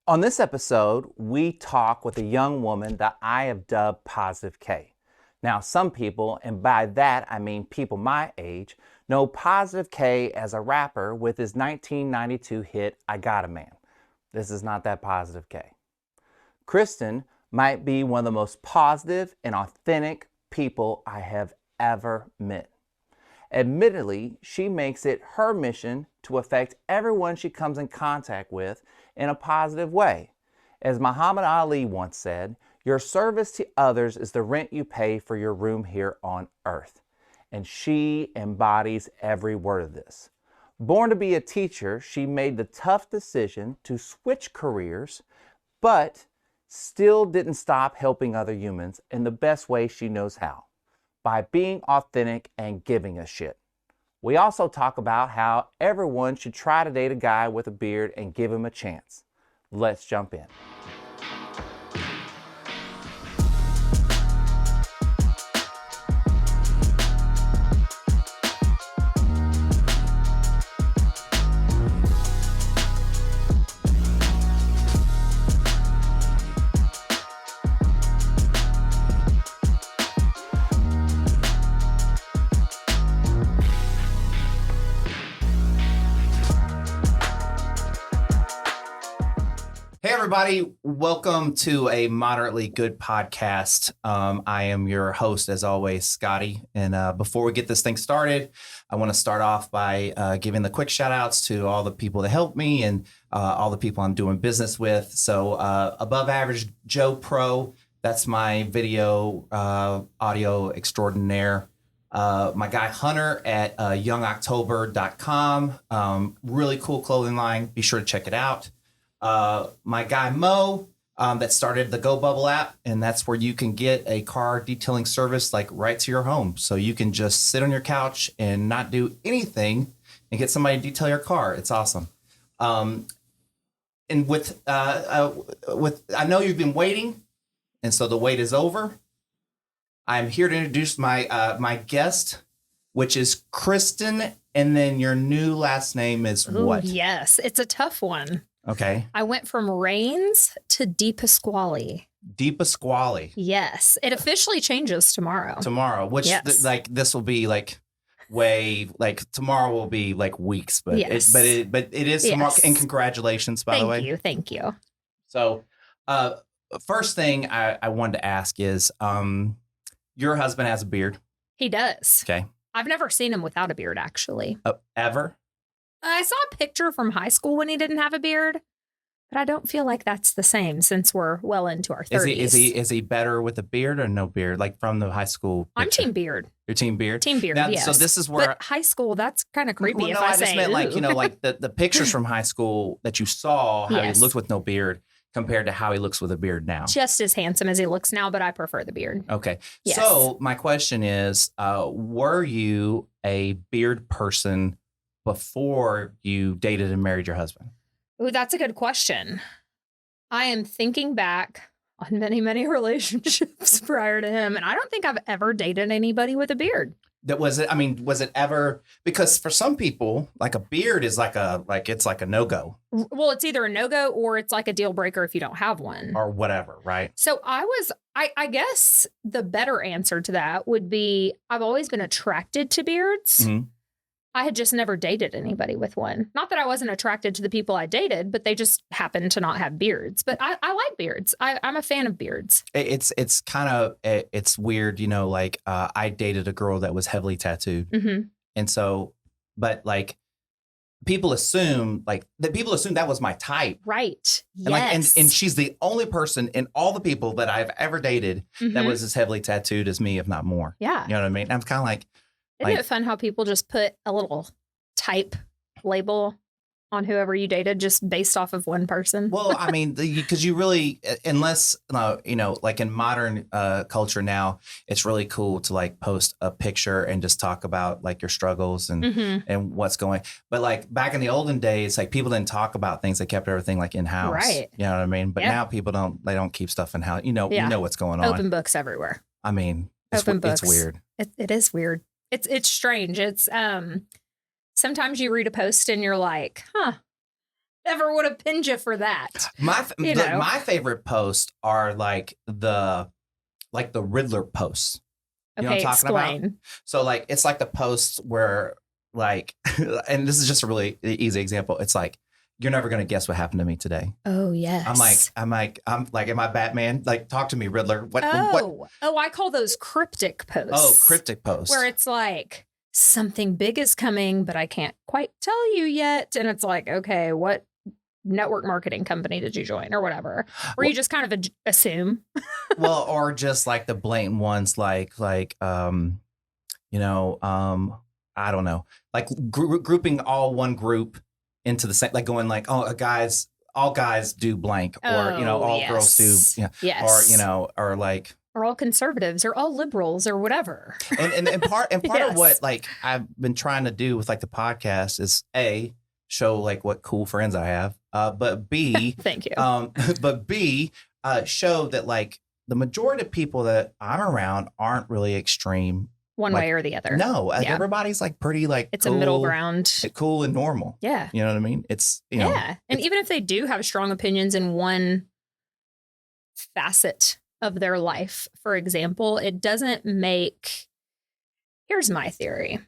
On this episode, we talk with a young woman that I have dubbed Positive K. Now, some people, and by that I mean people my age, know Positive K as a rapper with his 1992 hit, I Got a Man. This is not that Positive K. Kristen might be one of the most positive and authentic people I have ever met. Admittedly, she makes it her mission to affect everyone she comes in contact with in a positive way. As Muhammad Ali once said, your service to others is the rent you pay for your room here on earth. And she embodies every word of this. Born to be a teacher, she made the tough decision to switch careers, but still didn't stop helping other humans in the best way she knows how, by being authentic and giving a shit. We also talk about how everyone should try to date a guy with a beard and give him a chance. Let's jump in. Hey, everybody. Welcome to a moderately good podcast. I am your host, as always, Scotty. And before we get this thing started, I want to start off by giving the quick shout outs to all the people that helped me and all the people I'm doing business with. So Above Average Joe Pro, that's my video audio extraordinaire. My guy Hunter at youngoctober.com. Really cool clothing line. Be sure to check it out. My guy Mo that started the Go Bubble app, and that's where you can get a car detailing service like right to your home. So you can just sit on your couch and not do anything and get somebody to detail your car. It's awesome. And with I know you've been waiting, and so the wait is over. I'm here to introduce my guest, which is Kristen, and then your new last name is what? Yes, it's a tough one. Okay. I went from Rains to DiPasquale. DiPasquale. Yes. It officially changes tomorrow. Tomorrow, which Yes. this will be tomorrow will be like weeks, but Yes. it is tomorrow. Yes. And congratulations, by the way. Thank you. So, first thing I wanted to ask is, your husband has a beard. He does. Okay. I've never seen him without a beard, actually. Ever? I saw a picture from high school when he didn't have a beard, but I don't feel like that's the same since we're well into our 30s. Is he better with a beard or no beard? Like from the high school picture? I'm team beard. Your team beard? Team beard, Now, yes. So this is where... But high school, that's kind of creepy if no, I just say, meant like, ooh. like the pictures from high school that you saw, how Yes. he looked with no beard compared to how he looks with a beard now. Just as handsome as he looks now, but I prefer the beard. Okay. Yes. So my question is, were you a beard person before you dated and married your husband? Ooh, that's a good question. I am thinking back on many, many relationships prior to him, and I don't think I've ever dated anybody with a beard. Was it ever, because for some people, like a beard is it's like a no-go Well, it's either a no-go or it's like a deal breaker if you don't have one. or whatever, right? So I guess the better answer to that would be I've always been attracted to beards. Mhm. I had just never dated anybody with one. Not that I wasn't attracted to the people I dated, but they just happened to not have beards. But I like beards. I'm a fan of beards. It's kind of, it's weird, I dated a girl that was heavily tattooed. Mm-hmm. And so, but like people assume that was my type. Right. And Yes. and she's the only person in all the people that I've ever dated that Mhm. was as heavily tattooed as me, if not more. Yeah. You know what I mean? I'm kind of like, Isn't it fun how people just put a little type label on whoever you dated just based off of one person? well, I mean, because you really, unless, like in modern culture now, it's really cool to like post a picture and just talk about like your struggles and Mhm. and what's going. But like back in the olden days, like people didn't talk about things. They kept everything like in house. Right. You know what I mean? But Yep. now people don't keep stuff in house. Yeah. You know what's going on. Open books everywhere. I mean, it's Open books. weird. It is weird. It's strange. It's sometimes you read a post and you're like, huh, ever would have pinned you for that. My favorite posts are like the Riddler posts. You know what I'm talking explain. about? So like it's like the posts where like, and this is just a really easy example. It's like, you're never gonna guess what happened to me today. Oh yes. I'm like, am I Batman? Like, talk to me, Riddler. What? I call those cryptic posts. Oh, cryptic posts. Where it's like something big is coming, but I can't quite tell you yet. And it's like, okay, what network marketing company did you join or whatever? Where you just kind of assume. Well, or just like the blatant ones, like I don't know, like grouping all one group into the same, like going like, oh, all guys do blank, or all girls do, or like, or all conservatives, or all liberals, or whatever. And part Yes. of what like I've been trying to do with like the podcast is show like what cool friends I have, but B, thank you. But B, show that like the majority of people that I'm around aren't really extreme one way or the other. No, everybody's like pretty like it's cool, a middle ground, cool and normal. Yeah, you know what I mean. It's and even if they do have strong opinions in one facet of their life, for example, it doesn't make. Here's my theory.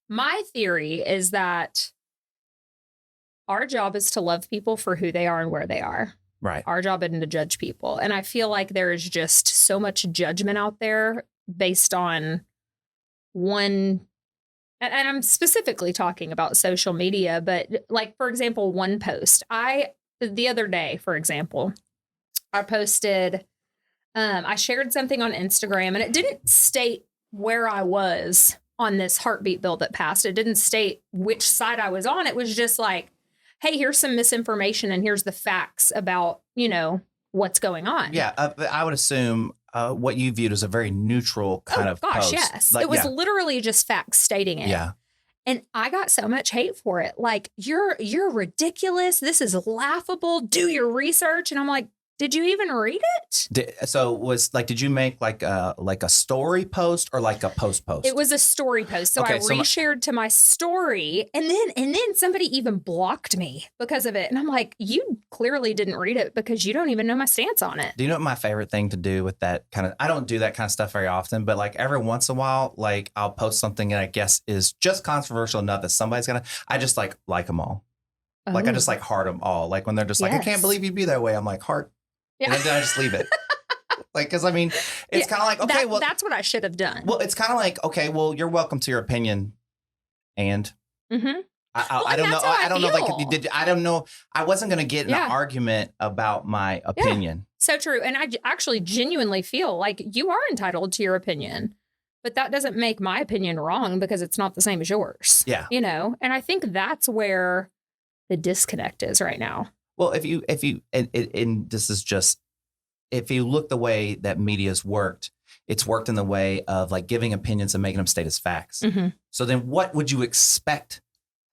My theory is that our job is to love people for who they are and where they are. Right. Our job isn't to judge people. And I feel like there is just so much judgment out there based on one, and I'm specifically talking about social media, but like, for example, one post. The other day, for example, I posted, I shared something on Instagram, and it didn't state where I was on this heartbeat bill that passed. It didn't state which side I was on. It was just like, hey, here's some misinformation and here's the facts about, what's going on. Yeah, I would assume what you viewed as a very neutral kind of post. Yes. Like, it was literally just facts stating it. Yeah. And I got so much hate for it. Like, you're ridiculous. This is laughable. Do your research. And I'm like, did you even read it? Did you make like a story post or like a post? It was a story post. So I reshared to my story, and then somebody even blocked me because of it. And I'm like, you clearly didn't read it because you don't even know my stance on it. Do you know what my favorite thing to do with that kind of, I don't do that kind of stuff very often, but like every once in a while, like I'll post something that I guess is just controversial enough that somebody's I just like them all. Oh. Like I just like heart them all. Like when they're just like, I can't believe you'd be that way. I'm like, heart. Yeah. And then I just leave it. Like, because I mean, it's kind of like, okay, that's what I should have done. Well, it's kind of like, okay, well, you're welcome to your opinion. And I don't know. I don't know. Like, I don't know. I wasn't going to get in an argument about my opinion. So true. And I actually genuinely feel like you are entitled to your opinion, but that doesn't make my opinion wrong because it's not the same as yours. Yeah. And I think that's where the disconnect is right now. Well, if you, and this is just, if you look the way that media's worked, it's worked in the way of like giving opinions and making them state as facts. Mm-hmm. So then what would you expect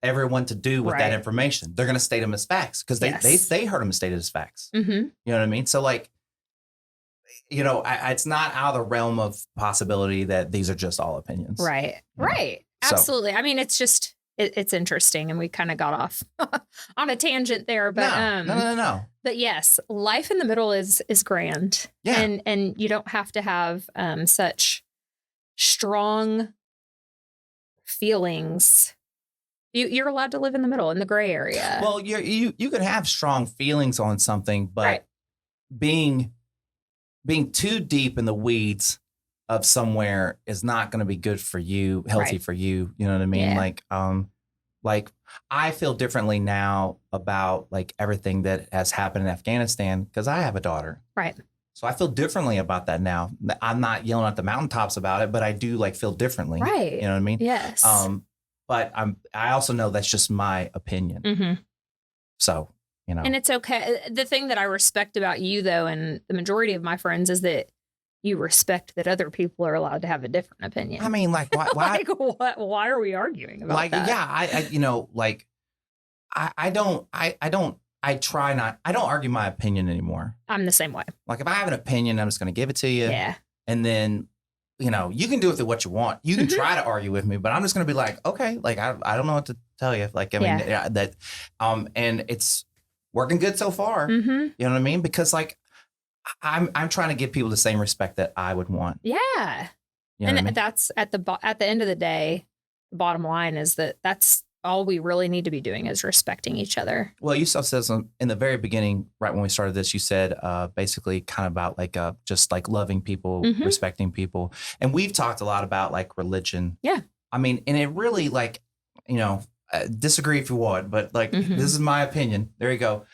everyone to do with that information? They're going to state them as facts because they heard them stated as facts. Mm-hmm. You know what I mean? So like, it's not out of the realm of possibility that these are just all opinions. Right. Right. Absolutely. So, I mean, it's just, it's interesting, and we kind of got off on a tangent there, but no. But yes, life in the middle is grand, and you don't have to have such strong feelings. You're allowed to live in the middle, in the gray area. Well, you can have strong feelings on something, but being too deep in the weeds of somewhere is not going to be good for you, healthy for you. You know what I mean? Yeah. Like I feel differently now about like everything that has happened in Afghanistan because I have a daughter. Right. So I feel differently about that now. I'm not yelling at the mountaintops about it, but I do like feel differently. Right. You know what I mean? Yes. But I also know that's just my opinion. Mm-hmm. So, And it's okay. The thing that I respect about you though, and the majority of my friends, is that you respect that other people are allowed to have a different opinion. I mean, like, why? Like, what? Why are we arguing about that? I try not. I don't argue my opinion anymore. I'm the same way. Like, if I have an opinion, I'm just going to give it to you. Yeah. And then, you can do with it what you want. You can try to argue with me, but I'm just going to be like, okay, like I don't know what to tell you. Like, I mean, that, and it's working good so far. Mm-hmm. You know what I mean? Because like I'm trying to give people the same respect that I would want. Yeah. You know And what I mean? that's at the end of the day, the bottom line is that's all we really need to be doing is respecting each other. Well, you said in the very beginning, right when we started this, you said basically kind of about like just like loving people, Mhm. respecting people. And we've talked a lot about like religion. Yeah. I mean, and it really like, you know, disagree if you want, but like, Mhm. this is my opinion. There you go.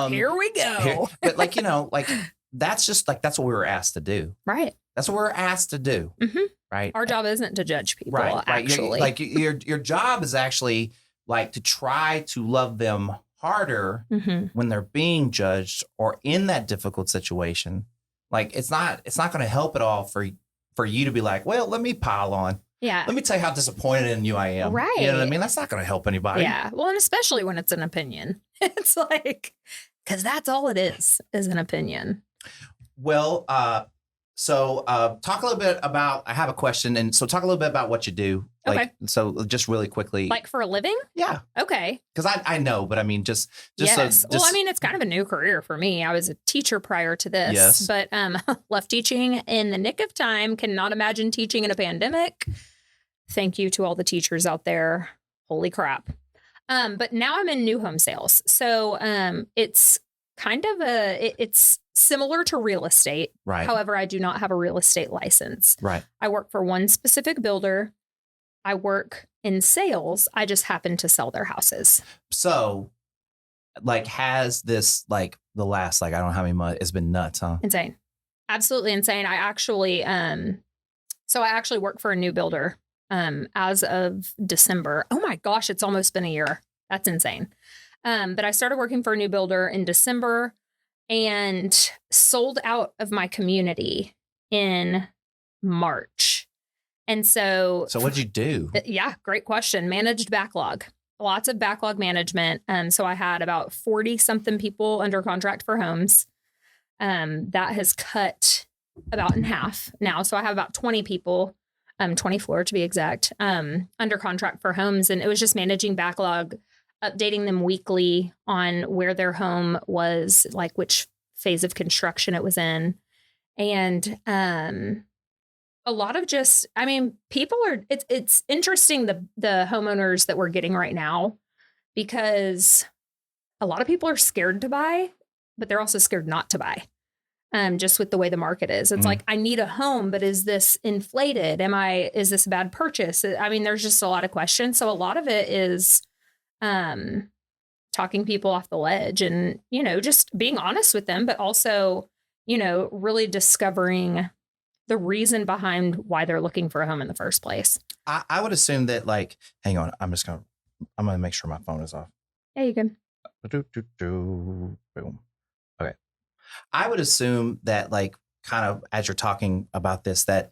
Here we go. But like, you know, like that's just like, that's what we were asked to do. Right. That's what we're asked to do. Mhm. Right. Our job isn't to judge people, Right. actually. Like your job is actually like to try to love them harder Mhm. when they're being judged or in that difficult situation. Like it's not going to help at all for you to be like, well, let me pile on. Yeah. Let me tell you how disappointed in you I am. Right. You know what I mean? That's not going to help anybody. Yeah. Well, and especially when it's an opinion. It's like, because that's all it is an opinion. Well, so talk a little bit about, I have a question. And so talk a little bit about what you do. Like, Okay. So just really quickly. Like for a living? Yeah. Okay. Because I know, but I mean, just yes. Well, I mean, it's kind of a new career for me. I was a teacher prior to this, Yes. but left teaching in the nick of time. Cannot imagine teaching in a pandemic. Thank you to all the teachers out there. Holy crap. But now I'm in new home sales. So it's kind of it's similar to real estate. Right. However, I do not have a real estate license. Right. I work for one specific builder. I work in sales. I just happen to sell their houses. So like has this like the last, like, I don't know how many months, it's been nuts, huh? Insane. Absolutely insane. I actually work for a new builder as of December. Oh my gosh, it's almost been a year. That's insane. But I started working for a new builder in December and sold out of my community in March. And so what'd you do? Yeah, great question. Managed backlog. Lots of backlog management. So I had about 40 something people under contract for homes. That has cut about in half now. So I have about 20 people, 24 to be exact, under contract for homes. And it was just managing backlog, updating them weekly on where their home was, like which phase of construction it was in. And a lot of just, I mean, people are, it's interesting the homeowners that we're getting right now, because a lot of people are scared to buy, but they're also scared not to buy. Just with the way the market is. It's like, I need a home, but is this inflated? Is this a bad purchase? I mean, there's just a lot of questions. So a lot of it is talking people off the ledge and, you know, just being honest with them, but also, you know, really discovering the reason behind why they're looking for a home in the first place. I would assume that, like, hang on, I'm going to make sure my phone is off. Yeah, you can. Boom. Okay. I would assume that, like, kind of as you're talking about this, that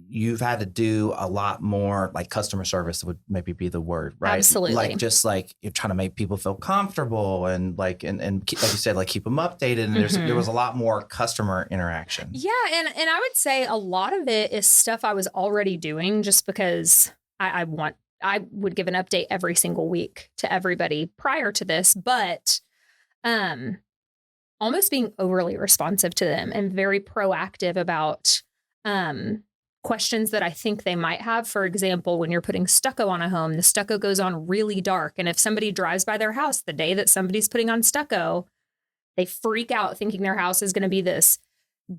you've had to do a lot more, like customer service would maybe be the word, right? Absolutely. Like, just like you're trying to make people feel comfortable and like, and like you said, like keep them updated. And there was a lot more customer interaction. Yeah. And I would say a lot of it is stuff I was already doing just because I would give an update every single week to everybody prior to this, but almost being overly responsive to them and very proactive about questions that I think they might have. For example, when you're putting stucco on a home, the stucco goes on really dark. And if somebody drives by their house the day that somebody's putting on stucco, they freak out thinking their house is going to be this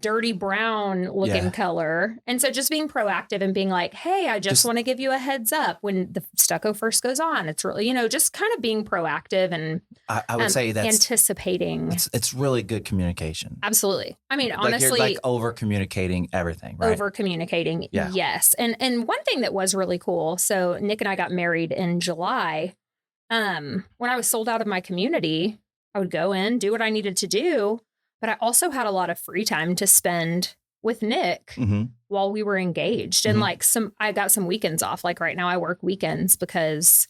dirty brown looking color. And so just being proactive and being like, hey, I just want to give you a heads up when the stucco first goes on. It's really, you know, just kind of being proactive and I would say that's anticipating. It's really good communication. Absolutely. I mean, Like honestly, you're like over communicating everything, right? over communicating. Yeah. Yes. And one thing that was really cool. So Nick and I got married in July. When I was sold out of my community, I would go in, do what I needed to do. But I also had a lot of free time to spend with Nick while we were engaged. And like I got some weekends off. Like right now I work weekends because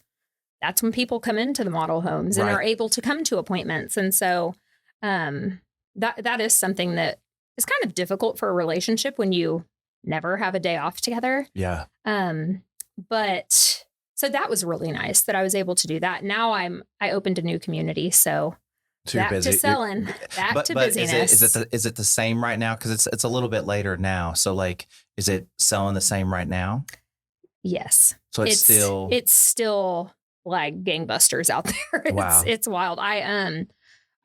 that's when people come into the model homes and are able to come to appointments. And so that is something that is kind of difficult for a relationship when you never have a day off together. Yeah. But so that was really nice that I was able to do that. Now I opened a new community. So So you're Back busy. to selling. Back to busyness. Is it the same right now? Because it's a little bit later now. So like, is it selling the same right now? Yes. So it's still like gangbusters out there. Wow. It's wild. I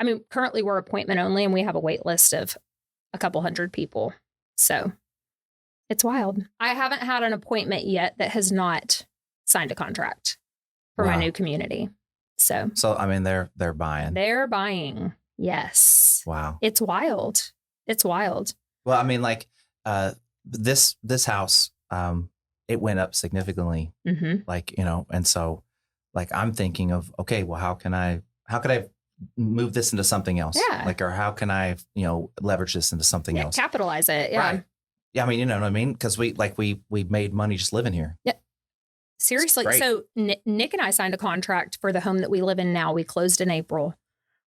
mean, currently we're appointment only and we have a wait list of a couple hundred people. So it's wild. I haven't had an appointment yet that has not signed a contract for my new community. So I mean, they're buying. They're buying. Yes. Wow. It's wild. It's wild. Well, I mean, like this house, it went up significantly. Like, you know, and so like I'm thinking of, okay, well, how could I move this into something else? Yeah. Like, or how can I, you know, leverage this into something else? Capitalize it. Yeah. Right. Yeah. I mean, you know what I mean? Because we made money just living here. Yeah. Seriously. So Nick and I signed a contract for the home that we live in now. We closed in April.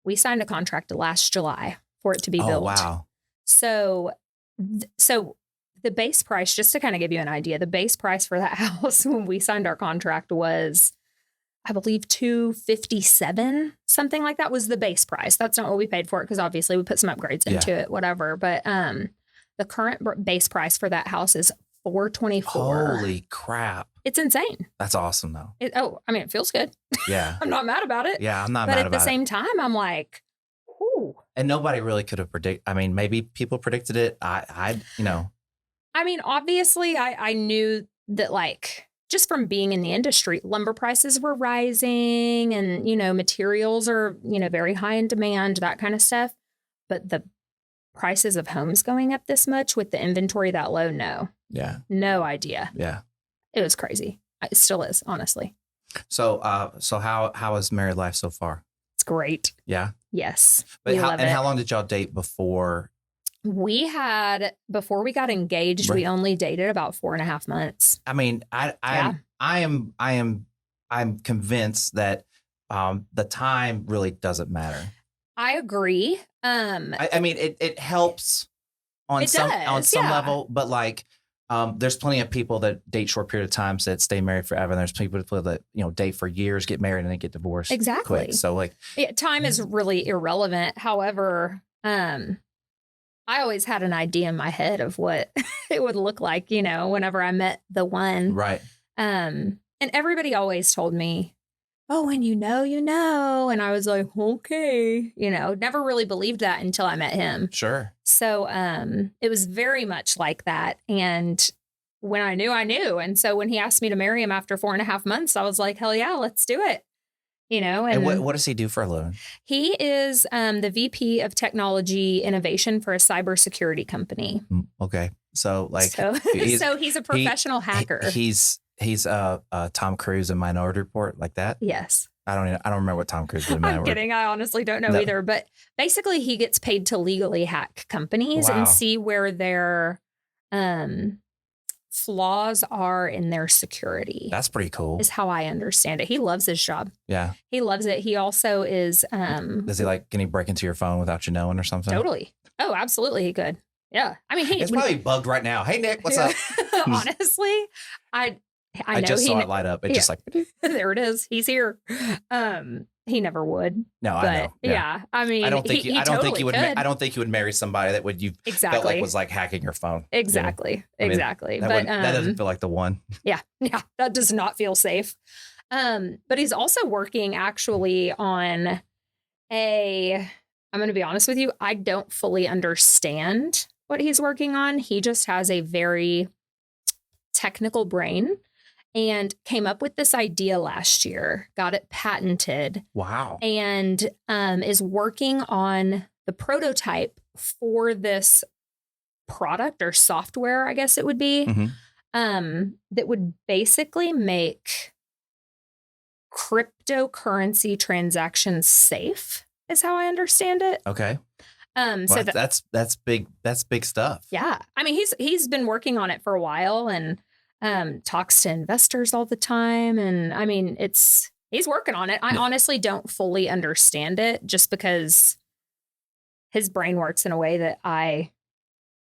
We signed a contract last July for it to be built. Oh, wow. So the base price, just to kind of give you an idea, the base price for that house when we signed our contract was, I believe, $257, something like that was the base price. That's not what we paid for it because obviously we put some upgrades into it, whatever. But the current base price for that house is $424. Holy crap. It's insane. That's awesome, though. I mean, it feels good. Yeah. I'm not mad about it. Yeah, I'm not mad about it. But at the same time, I'm like, ooh. And nobody really could have predicted. I mean, maybe people predicted it. I you know. I mean, obviously, I knew that, like, just from being in the industry, lumber prices were rising and, you know, materials are, you know, very high in demand, that kind of stuff. But the prices of homes going up this much with the inventory that low, no. Yeah. No idea. Yeah. It was crazy. It still is, honestly. So how is married life so far? It's great. Yeah. Yes. But how long did y'all date before? Before we got engaged, we only dated about 4.5 months. I mean, I'm convinced that the time really doesn't matter. I agree. I mean, it helps on some level, but like, there's plenty of people that date short period of times that stay married forever. And there's people that, you know, date for years, get married and then get divorced. Exactly. Quick. So like, time is really irrelevant. However, I always had an idea in my head of what it would look like, you know, whenever I met the one. Right. And everybody always told me, oh, when you know, you know. And I was like, okay, you know, never really believed that until I met him. Sure. So it was very much like that. And when I knew, I knew. And so when he asked me to marry him after 4.5 months, I was like, hell yeah, let's do it. You know, and what does he do for a living? He is the VP of Technology Innovation for a cybersecurity company. Okay. So like, so he's a professional hacker. He's Tom Cruise in Minority Report, like that. Yes. I don't remember what Tom Cruise did. I'm kidding. I honestly don't know either. But basically, he gets paid to legally hack companies and see where their flaws are in their security. That's pretty cool. Is how I understand it. He loves his job. Yeah. He loves it. He also is. Does he can he break into your phone without you knowing or something? Totally. Oh, absolutely. He could. Yeah. I mean, it's probably bugged right now. Hey, Nick, what's up? Honestly, I know just saw it light up. It just like there it is. He's here. He never would. No, but, I know. Yeah. I mean, I don't think I don't think you would marry somebody that would felt like was like hacking your phone. Exactly. You know? Exactly. That doesn't feel like the one. Yeah. Yeah. That does not feel safe. But he's also working actually on I'm going to be honest with you. I don't fully understand what he's working on. He just has a very technical brain and came up with this idea last year, got it patented. Wow. And is working on the prototype for this product or software, I guess it would be, that would basically make cryptocurrency transactions safe, is how I understand it. Okay. So that's big. That's big stuff. Yeah. I mean, he's been working on it for a while and talks to investors all the time. And I mean, he's working on it. I honestly don't fully understand it just because his brain works in a way that I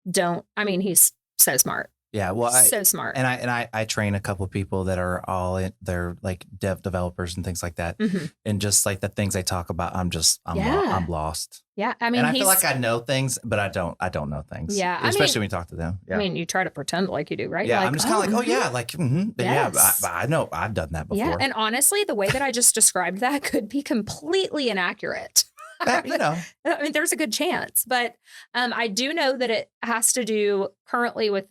don't. I mean, he's so smart. Yeah. Well, So smart. And I train a couple of people that are they're like developers and things like that. Mhm. And just like the things they talk about, I'm lost. Yeah. I mean, And I feel like I know things, but I don't know things. Yeah, Especially when you talk to them. Yeah. I mean, you try to pretend like you do, right? Yeah. Like, I'm just kind of like, oh yeah, like, but yeah, Yes. but I know I've done that before. Yeah. And honestly, the way that I just described that could be completely inaccurate. You know, I mean, there's a good chance, but I do know that it has to do currently with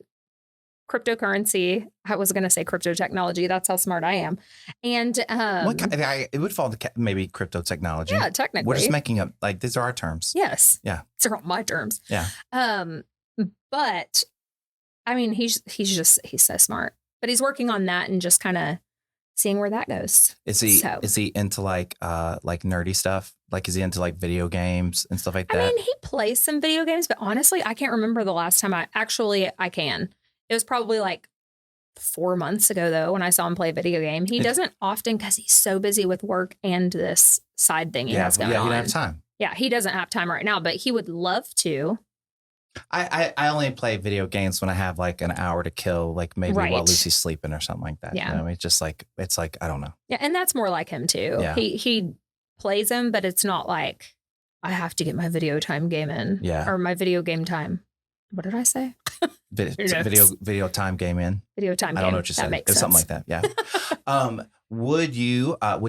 cryptocurrency. I was going to say crypto technology. That's how smart I am. And it would fall to maybe crypto technology. yeah, technically. We're just making up, like, these are our terms. Yes. Yeah. These are all my terms. Yeah. But I mean, he's so smart, but he's working on that and just kind of seeing where that goes. Is he into like nerdy stuff? Like, is he into like video games and stuff like that? I mean, he plays some video games, but honestly, I can't remember the last time I can. It was probably like 4 months ago, though, when I saw him play a video game. He doesn't often because he's so busy with work and this side thing he has going on. Yeah, he doesn't have time. Yeah, he doesn't have time right now, but he would love to. I only play video games when I have like an hour to kill, like maybe while Lucy's sleeping or something like that. Yeah. You know, it's like, I don't know. Yeah, and that's more like him, too. Yeah. He plays them, but it's not like I have to get my video time game in. Yeah. Or my video game time. What did I say? Video time game in. Video time game. I don't know what you said. Makes It's sense. something like that. Yeah. Would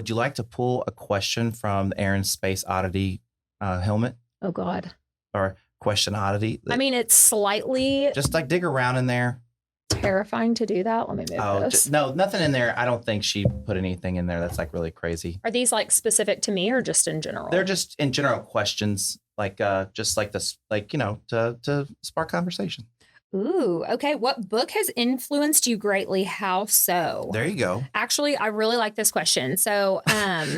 you like to pull a question from Aaron's Space Oddity helmet Oh, God. or question oddity? I mean, it's slightly Just like dig around in there. terrifying to do that. Let me move this. No, nothing in there. I don't think she put anything in there that's like really crazy. Are these like specific to me or just in general? They're just in general questions, like just like this, like, you know, to spark conversation. Ooh, okay. What book has influenced you greatly? How so? There you go. Actually, I really like this question. So,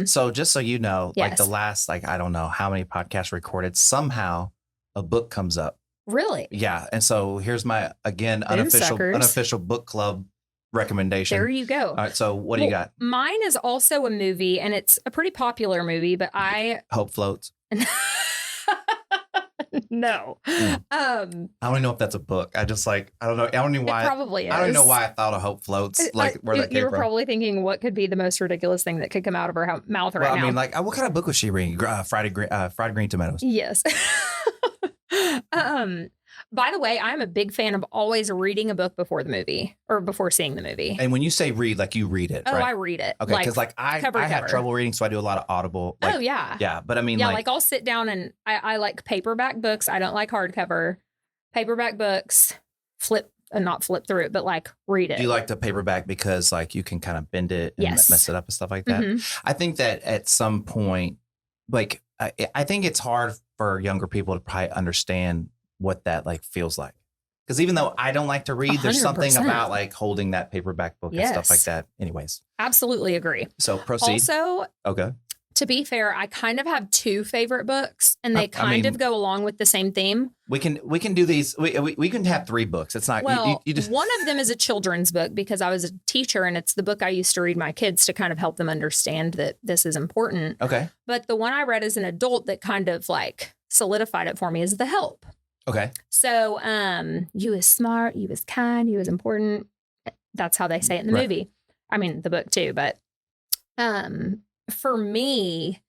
So just so you know, like Yes. the last, like, I don't know how many podcasts recorded, somehow a book comes up. really? Yeah. And so here's my, again, Boom suckers. unofficial book club recommendation. There you go. All right. So what do you got? Mine is also a movie, and it's a pretty popular movie, but Hope Floats. No. I don't even know if that's a book. I don't know. I don't know why. It probably is. I don't know why I thought of Hope Floats. Like where that came You were from. probably thinking, what could be the most ridiculous thing that could come out of her mouth right Well, now? I mean, like, what kind of book was she reading? Fried green tomatoes. Yes. By the way, I'm a big fan of always reading a book before the movie or before seeing the movie. And when you say read, like you read it, Oh, right? I read it. Okay, because like I cover to have cover. trouble reading, so I do a lot of audible. Like, Oh, yeah. Yeah, but I mean, Yeah, like I'll sit down and I like paperback books. I don't like hardcover. Paperback books, not flip through it, but like read it. do you like the paperback because like you can kind of bend it and Yes. mess it up and stuff like that? Mhm. I think that at some point, like I think it's hard for younger people to probably understand what that like feels like. Because even though I don't like to read, there's something 100%. about like holding that paperback book and stuff like Yes. that. Anyways, Absolutely agree. so proceed. Also, Okay. to be fair, I kind of have two favorite books, and they kind of go along with the same theme. We can do these. We can have 3 books. It's not Well, you just one of them is a children's book because I was a teacher, and it's the book I used to read my kids to kind of help them understand that this is important. okay. But the one I read as an adult that kind of like solidified it for me is The Help. Okay. So, you is smart, you is kind, you is important. That's how they say it in the Right. movie. I mean, the book too. But for me,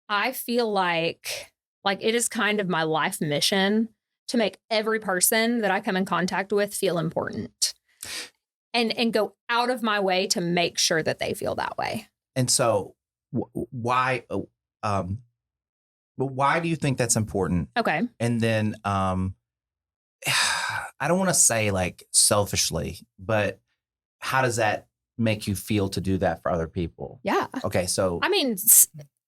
I feel like it is kind of my life mission to make every person that I come in contact with feel important, and go out of my way to make sure that they feel that way. And so, why? But why do you think that's important? Okay. And then, I don't want to say like selfishly, but how does that make you feel to do that for other people? Yeah. Okay, so I mean,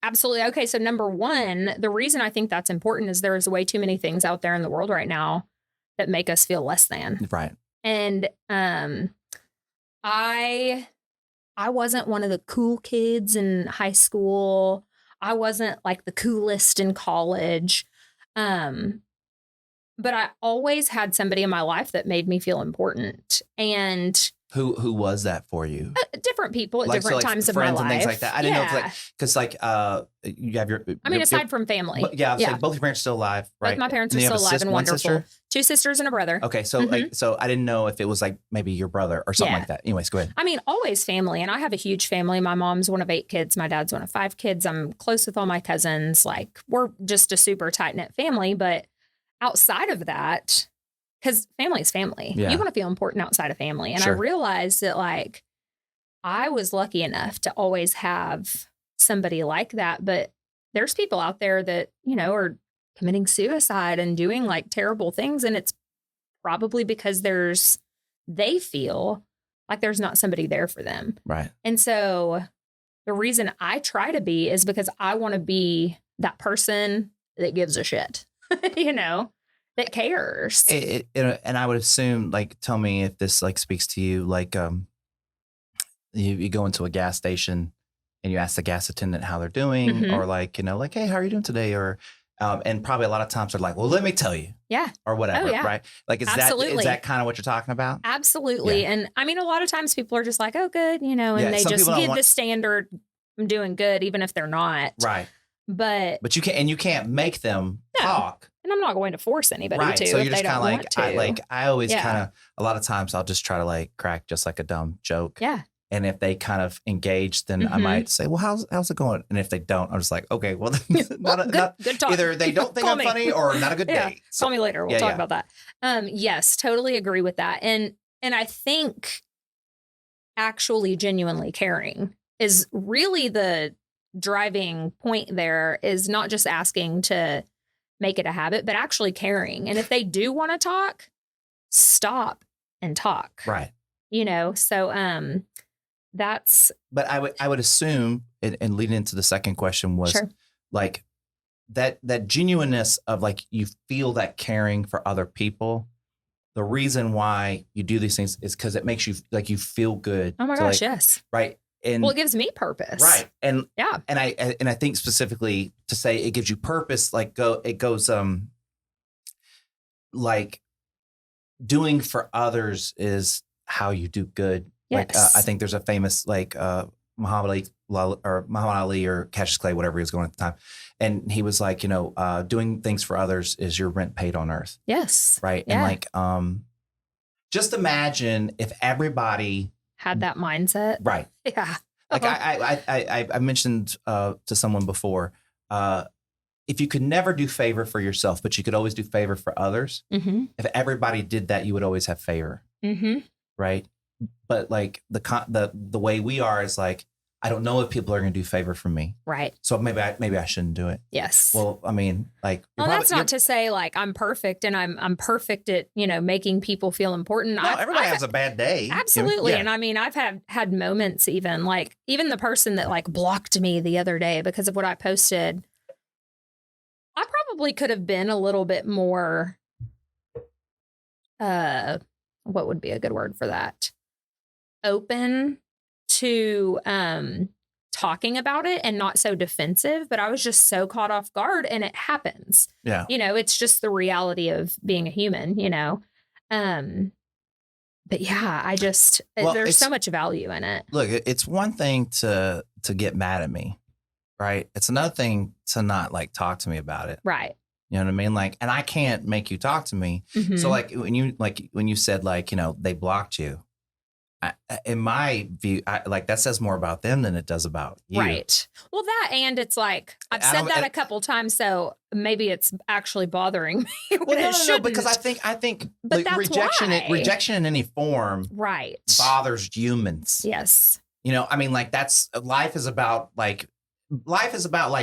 absolutely. Okay. So number one, the reason I think that's important is there's way too many things out there in the world right now that make us feel less than. right. And I wasn't one of the cool kids in high school. I wasn't like the coolest in college. but I always had somebody in my life that made me feel important. And Who was that for you? Different people at Like, different so, like, times of my friends life. and things like that. I didn't know if like, because like you have your. I mean, your, aside from family. yeah, I was like, both your parents still alive, right? Both my parents And are you have still a alive and one wonderful. sister? 2 sisters and a brother. Okay, so like, so I didn't know if it was like maybe your brother or something like that. Anyways, go ahead. I mean, always family. And I have a huge family. My mom's one of 8 kids. My dad's one of 5 kids. I'm close with all my cousins. Like, we're just a super tight knit family. But outside of that, because family is family. Yeah. You want to feel important outside of family. And Sure. I realized that, like, I was lucky enough to always have somebody like that. But there's people out there that, you know, are committing suicide and doing like terrible things. And it's probably because they feel like there's not somebody there for them. Right. And so the reason I try to be is because I want to be that person that gives a shit, you know, that cares. And I would assume, like, tell me if this like speaks to you, like, you go into a gas station and you ask the gas attendant how they're doing, Mhm. or like, you know, like, hey, how are you doing today? Or, and probably a lot of times they're like, well, let me tell you. Yeah. Or whatever. Oh, yeah. Right. Like, is Absolutely. that kind of what you're talking about? Absolutely. Yeah. And I mean, a lot of times people are just like, oh, good, you know, and Yeah, they some just people don't give want- the standard, I'm doing good, even if they're not. Right. But You can't make them No. talk. and I'm not going to force anybody Right. to So if you're they just don't kind of want like, to. I always Yeah. kind of, a lot of times I'll just try to like crack just like a dumb joke. Yeah. And if they kind of engage, then I Mhm. might say, well, how's it going? And if they don't, I'm just like, okay, well, Well, good talk. either they don't think Call I'm me. funny or not a good Yeah. day. Call me later. We'll Yeah, talk yeah. about that. Yes, totally agree with that. And I think actually genuinely caring is really the driving point there, is not just asking to make it a habit, but actually caring. And if they do want to talk, stop and talk. Right. You know, so that's But I would assume, and leading into the second question was Sure. like that genuineness of like, you feel that caring for other people. The reason why you do these things is because it makes you like, you feel good. oh my to, gosh, like, yes. right. And Well, it gives me purpose. right. And Yeah. and I think specifically to say it gives you purpose, like it goes like doing for others is how you do good. Like Yes. I think there's a famous like Muhammad Ali or Cassius Clay, whatever he was going at the time, and he was like, you know, doing things for others is your rent paid on earth, Yes. right? Yeah. And like just imagine if everybody Had that mindset. right. Yeah. Like I mentioned to someone before, if you could never do favor for yourself, but you could always do favor for others. Mm-hmm. If everybody did that, you would always have favor, Mm-hmm. right? But like the way we are is like, I don't know if people are going to do favor for me, Right. so maybe I shouldn't do it. Yes. Well, I mean, like, Well, that's not to say like I'm perfect and I'm perfect at, you know, making people feel important. no, everybody has a bad day. Absolutely. Yeah. And I mean, I've had moments even the person that like blocked me the other day because of what I posted. I probably could have been a little bit more, what would be a good word for that? Open to talking about it and not so defensive, but I was just so caught off guard, and it happens. Yeah. You know, it's just the reality of being a human, you know. But yeah, I just Well, there's it's- so much value in it. Look, it's one thing to get mad at me, right? It's another thing to not like talk to me about it. Right. You know what I mean? Like, and I can't make you talk to me. Mhm. So like when you said like, you know, they blocked you, in my view, like that says more about them than it does about you. Right. Well, that, and it's like I've I said don't- that and- a couple times, so maybe it's actually bothering me. Well, when it no, shouldn't. because I think But like, that's rejection why. rejection in any form Right. bothers humans. Yes. You know, I mean, like life is about like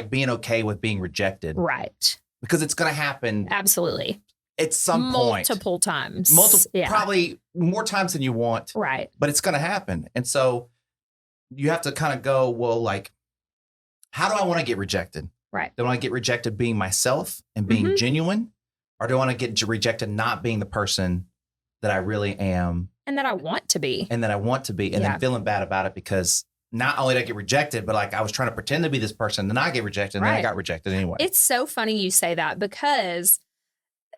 being okay with being rejected Right. because it's going to happen Absolutely. at some point. Multiple times. Yeah. Probably more times than you want, Right. but it's going to happen. And so you have to kind of go, well, like, how do I want to get rejected? Right. Do I want to get rejected being myself and being Mhm. genuine? Or do I want to get rejected not being the person that I really am And that I want to be. and that I want to be, and Yeah. then feeling bad about it because not only did I get rejected, but like I was trying to pretend to be this person, then I get rejected, and then I Right. got rejected anyway. It's so funny you say that, because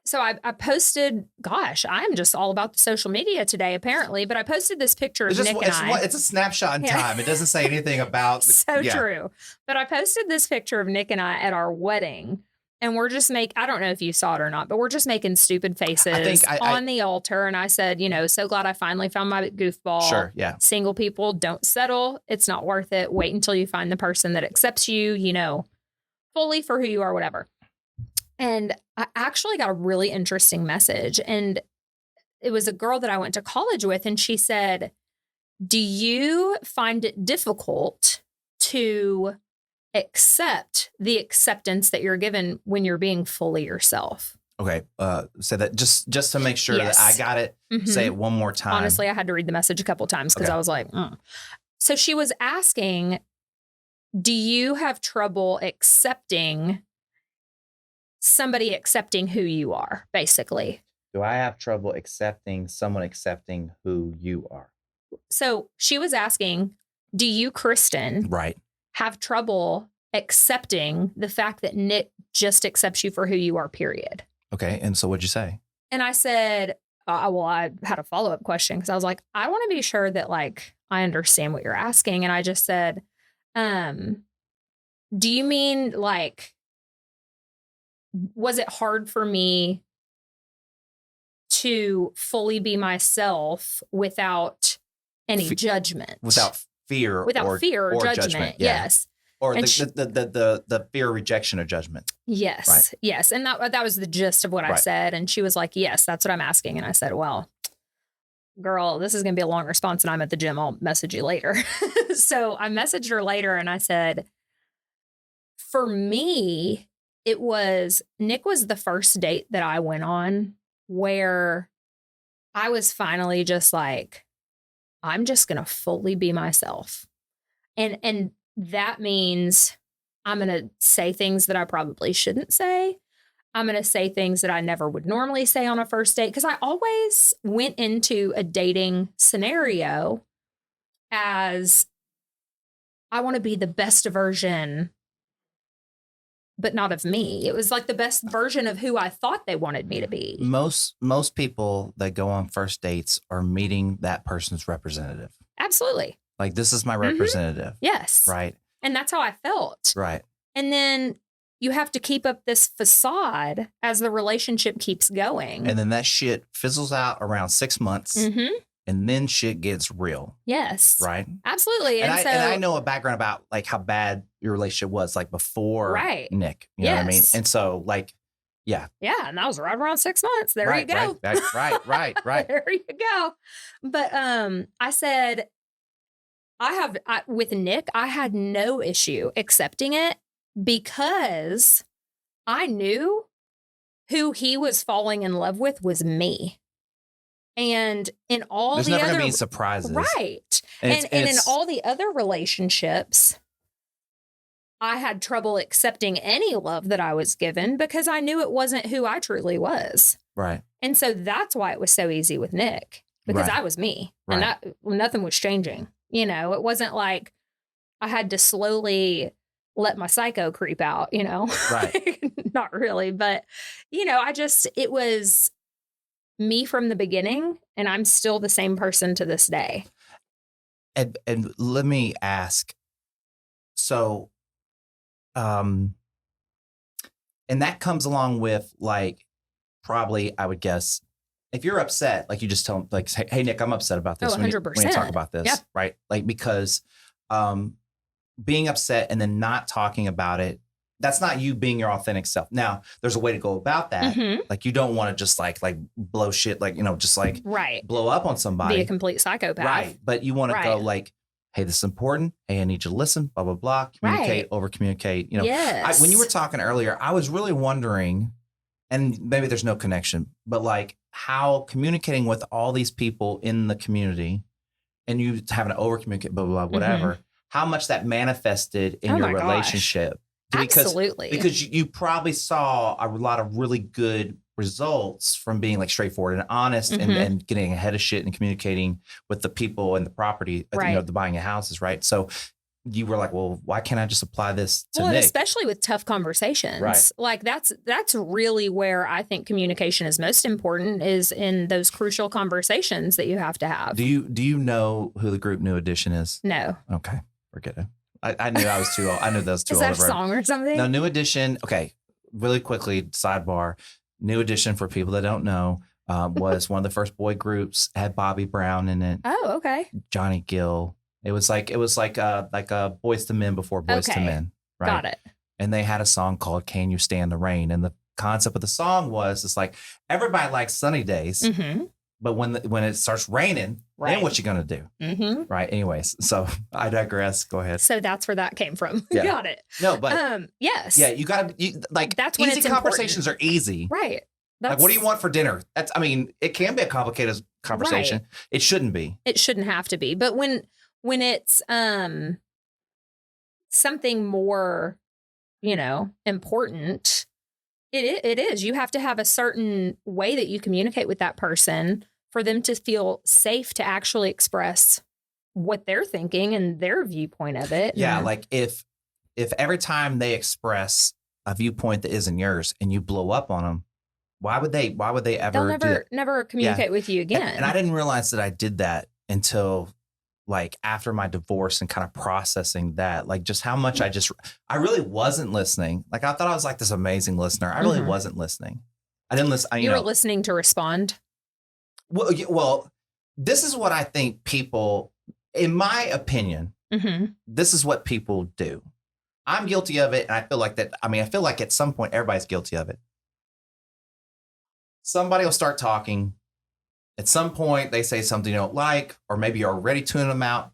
so I posted, gosh, I'm just all about the social media today, apparently, but I posted this picture of Nick and I. It's a snapshot in time. It doesn't say anything about. So true. But I posted this picture of Nick and I at our wedding, and we're just I don't know if you saw it or not, but we're just making stupid faces on the altar. And I said, so glad I finally found my goofball. Sure, yeah. Single people, don't settle. It's not worth it. Wait until you find the person that accepts you, fully for who you are, whatever. And I actually got a really interesting message. And it was a girl that I went to college with. And she said, do you find it difficult to accept the acceptance that you're given when you're being fully yourself? Okay. Say that just to make sure that I got it. Mm-hmm. Say it one more time. Honestly, I had to read the message a couple times because I was like, So she was asking, do you have trouble accepting somebody accepting who you are, basically? Do I have trouble accepting someone accepting who you are? So she was asking, do you, Kristen, have trouble accepting the fact that Nick just accepts you for who you are, period? Okay. And so what'd you say? And I said, I had a follow-up question because I was like, I want to be sure that I understand what you're asking. And I just said, do you mean was it hard for me to fully be myself without any judgment? Without fear or judgment. Yeah. Yes. Or the fear of rejection or judgment. Yes. Right. Yes. And that was the gist of what I said. And she was like, yes, that's what I'm asking. And I said, well, girl, this is going to be a long response and I'm at the gym. I'll message you later. So I messaged her later and I said, for me, Nick was the first date that I went on where I was finally just like, I'm just going to fully be myself. And that means I'm going to say things that I probably shouldn't say. I'm going to say things that I never would normally say on a first date. Because I always went into a dating scenario as I want to be the best version, but not of me. It was like the best version of who I thought they wanted me to be. Most people that go on first dates are meeting that person's representative. Absolutely. Like, this is my representative. Mm-hmm. Yes. Right. And that's how I felt. Right. And then you have to keep up this facade as the relationship keeps going. And then that shit fizzles out around 6 months. Mm-hmm. And then shit gets real. Yes. Right. Absolutely. And I know a background about how bad your relationship was before Nick. You know what I mean? And so yeah. Yeah. And that was right around 6 months. There you go. Right. There you go. But I said, with Nick, I had no issue accepting it because I knew who he was falling in love with was me. And in all there's the never other gonna be surprises. Right. And in all the other relationships, I had trouble accepting any love that I was given because I knew it wasn't who I truly was. Right. And so that's why it was so easy with Nick, because I was me and nothing was changing. It wasn't like I had to slowly let my psycho creep out, Right. Not really. But, it was me from the beginning, and I'm still the same person to this day. And let me ask, so, and that comes along with probably, I would guess, if you're upset, you just tell them, hey, Nick, I'm upset about this. 100%. We need to talk about this, right? Because being upset and then not talking about it, that's not you being your authentic self. Now, there's a way to go about that. Mm-hmm. You don't want to just blow shit, blow up on somebody. Be a complete psychopath. Right. But you want to go hey, this is important. Hey, I need you to listen, blah, blah, blah. Communicate, over communicate. Yes. When you were talking earlier, I was really wondering, and maybe there's no connection, but how communicating with all these people in the community and you having to over communicate, blah, blah, blah, whatever, mm-hmm. how much that manifested in your relationship. Absolutely. Because you probably saw a lot of really good results from being straightforward and honest mm-hmm. and getting ahead of shit and communicating with the people and the property, the buying of houses, right? So you were like, well, why can't I just apply this to Well, and Nick? especially with tough conversations. Right. Like that's really where I think communication is most important, is in those crucial conversations that you have to have. Do you know who the group New Edition is? No. Okay, forget it. I knew I was too old. I knew that was too Is old. that a song or something? No, New Edition. Okay, really quickly, sidebar. New Edition, for people that don't know, was one of the first boy groups. Had Bobby Brown in it, Oh, okay. Johnny Gill. It was like a Boys to Men before Boys to Okay. Men, right? Got it. And they had a song called "Can You Stand the Rain?" And the concept of the song was, it's like everybody likes sunny days, Mm-hmm. but when it starts raining, Right. then what you gonna do, Mm-hmm. right? Anyways, so I digress. Go ahead. So that's where that came from. Yeah. Got it. No, but Yes. yeah, you gotta like That's when easy it's conversations are easy. Right. Like, what do you want for dinner? It can be a complicated conversation. Right. It shouldn't be. It shouldn't have to be. But when it's something more, important, it is. You have to have a certain way that you communicate with that person for them to feel safe to actually express what they're thinking and their viewpoint of it. Yeah, And- like if every time they express a viewpoint that isn't yours and you blow up on them, why would they ever they'll do that? never communicate with you again. And I didn't realize that I did that until like after my divorce, and kind of processing that, like just how much I really wasn't listening. Like I thought I was like this amazing listener. I really Mhm. wasn't listening. I didn't listen. you were listening to respond. Well, this is what I think people, in my opinion, Mm-hmm. this is what people do. I'm guilty of it. And I feel like that. I feel like at some point everybody's guilty of it. Somebody will start talking. At some point they say something you don't like, or maybe you're already tuning them out.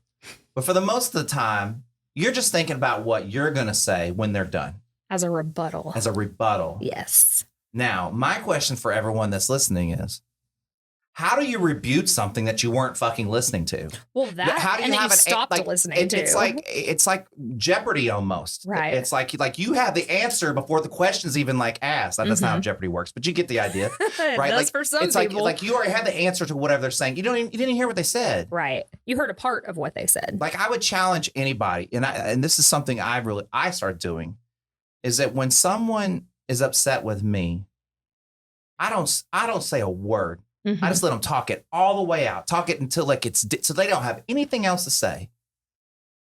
But for the most of the time, you're just thinking about what you're going to say when they're done As a rebuttal. as a rebuttal. Yes. Now, my question for everyone that's listening is, how do you rebuke something that you weren't fucking listening to? Well, that How do you and then have you an stopped like, listening to. it's like Jeopardy almost. Right. It's like you have the answer before the question's even like asked. That's not how Jeopardy works, but you get the idea, It right? does Like for some it's people. like you already had the answer to whatever they're saying. You didn't hear what they said. Right. You heard a part of what they said. Like I would challenge anybody, and this is something I started doing, is that when someone is upset with me, I don't say a word. Mhm. I just let them talk it all the way out. Talk it until like so they don't have anything else to say.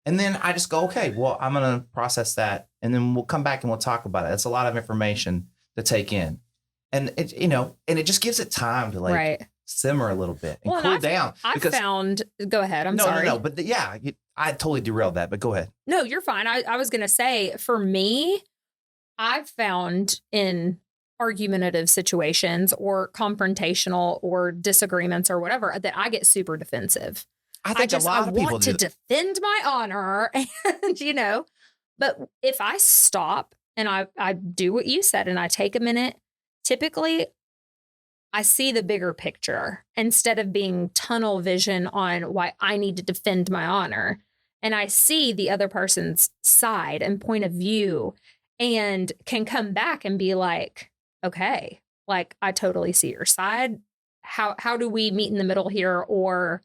And then I just go, okay, well, I'm going to process that. And then we'll come back and we'll talk about it. It's a lot of information to take in. And it, and it just gives it time to like Right. simmer a little bit and Well, cool down. I Because found, go ahead. I'm no, sorry. no, but I totally derailed that, but go ahead. No, you're fine. I was going to say, for me, I've found in argumentative situations or confrontational or disagreements or whatever that I get super defensive. I think a lot of people want do to that. defend my honor, and but if I stop and I do what you said and I take a minute, typically I see the bigger picture instead of being tunnel vision on why I need to defend my honor. And I see the other person's side and point of view and can come back and be like, okay, like I totally see your side. How do we meet in the middle here? Or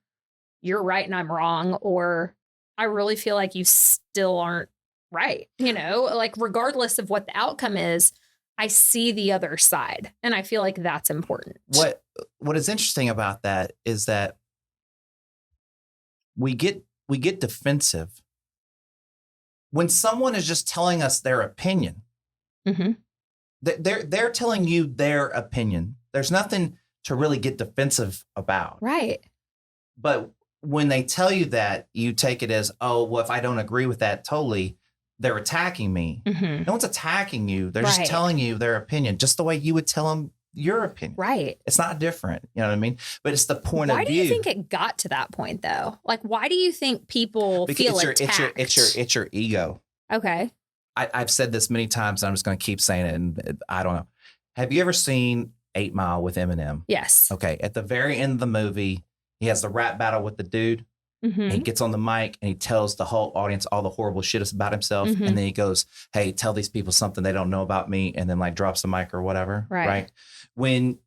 you're right and I'm wrong, or I really feel like you still aren't right. Like regardless of what the outcome is, I see the other side, and I feel like that's important. What is interesting about that is that we get defensive when someone is just telling us their opinion. Mm-hmm. They're telling you their opinion. There's nothing to really get defensive about. Right. But when they tell you that, you take it as, oh, well, if I don't agree with that totally, they're attacking me. Mm-hmm. No one's attacking you. They're just Right. telling you their opinion, just the way you would tell them your opinion. Right. It's not different. You know what I mean? But it's the point Why of do view. you think it got to that point, though? Like, why do you think people feel attacked? It's your ego. Okay. I've said this many times, and I'm just going to keep saying it. And I don't know. Have you ever seen 8 Mile with Eminem? Yes. Okay. At the very end of the movie, he has the rap battle with the dude. Mm-hmm. And he gets on the mic and he tells the whole audience all the horrible shit about himself. Mhm. And then he goes, hey, tell these people something they don't know about me. And then like drops the mic or whatever. Right. When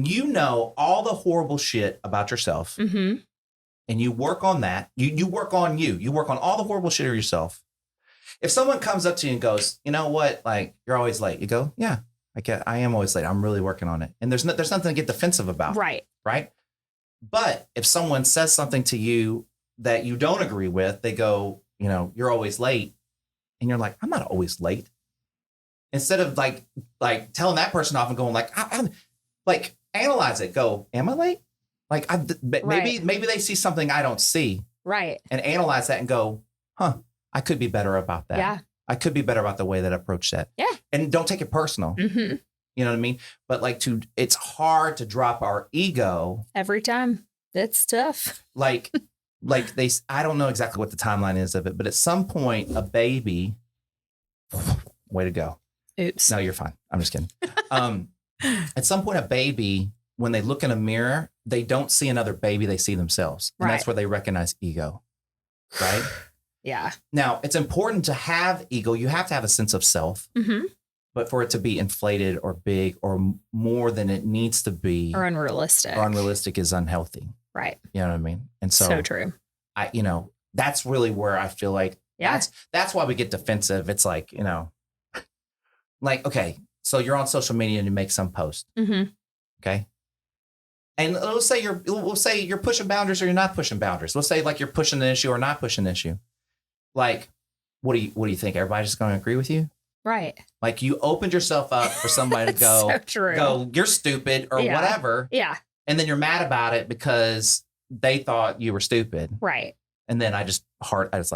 you know all the horrible shit about yourself, Mm-hmm. and you work on that, you work on you work on all the horrible shit of yourself. If someone comes up to you and goes, you know what, like, you're always late, you go, yeah, I am always late. I'm really working on it. And there's nothing to get defensive about. Right. Right. But if someone says something to you that you don't agree with, they go, you know, you're always late. And you're like, I'm not always late. Instead of like telling that person off and going like, I'm like, analyze it. Go, am I late? Like, maybe they see something I don't see. Right. And analyze that and go, huh, I could be better about that. Yeah. I could be better about the way that I approach that. Yeah. And don't take it personal. Mm-hmm. You know what I mean? But like it's hard to drop our ego. Every time. It's tough. Like I don't know exactly what the timeline is of it, but at some point, a baby, way to go. Oops. No, you're fine. I'm just kidding. At some point, a baby, when they look in a mirror, they don't see another baby, they see themselves. And that's where they recognize ego. Right? Yeah. Now, it's important to have ego. You have to have a sense of self. Mm-hmm. But for it to be inflated or big or more than it needs to be. Or unrealistic. Is unhealthy. Right. You know what I mean? And so true. That's really where I feel like that's why we get defensive. It's like, like, okay, so you're on social media and you make some post. Mm-hmm. Okay. And we'll say you're pushing boundaries or you're not pushing boundaries. Let's say like you're pushing an issue or not pushing an issue. Like, what do you think? Everybody's just going to agree with you? Right. Like you opened yourself up for somebody to go, you're stupid or whatever. Yeah. And then you're mad about it because they thought you were stupid. Right. And then I just her. I just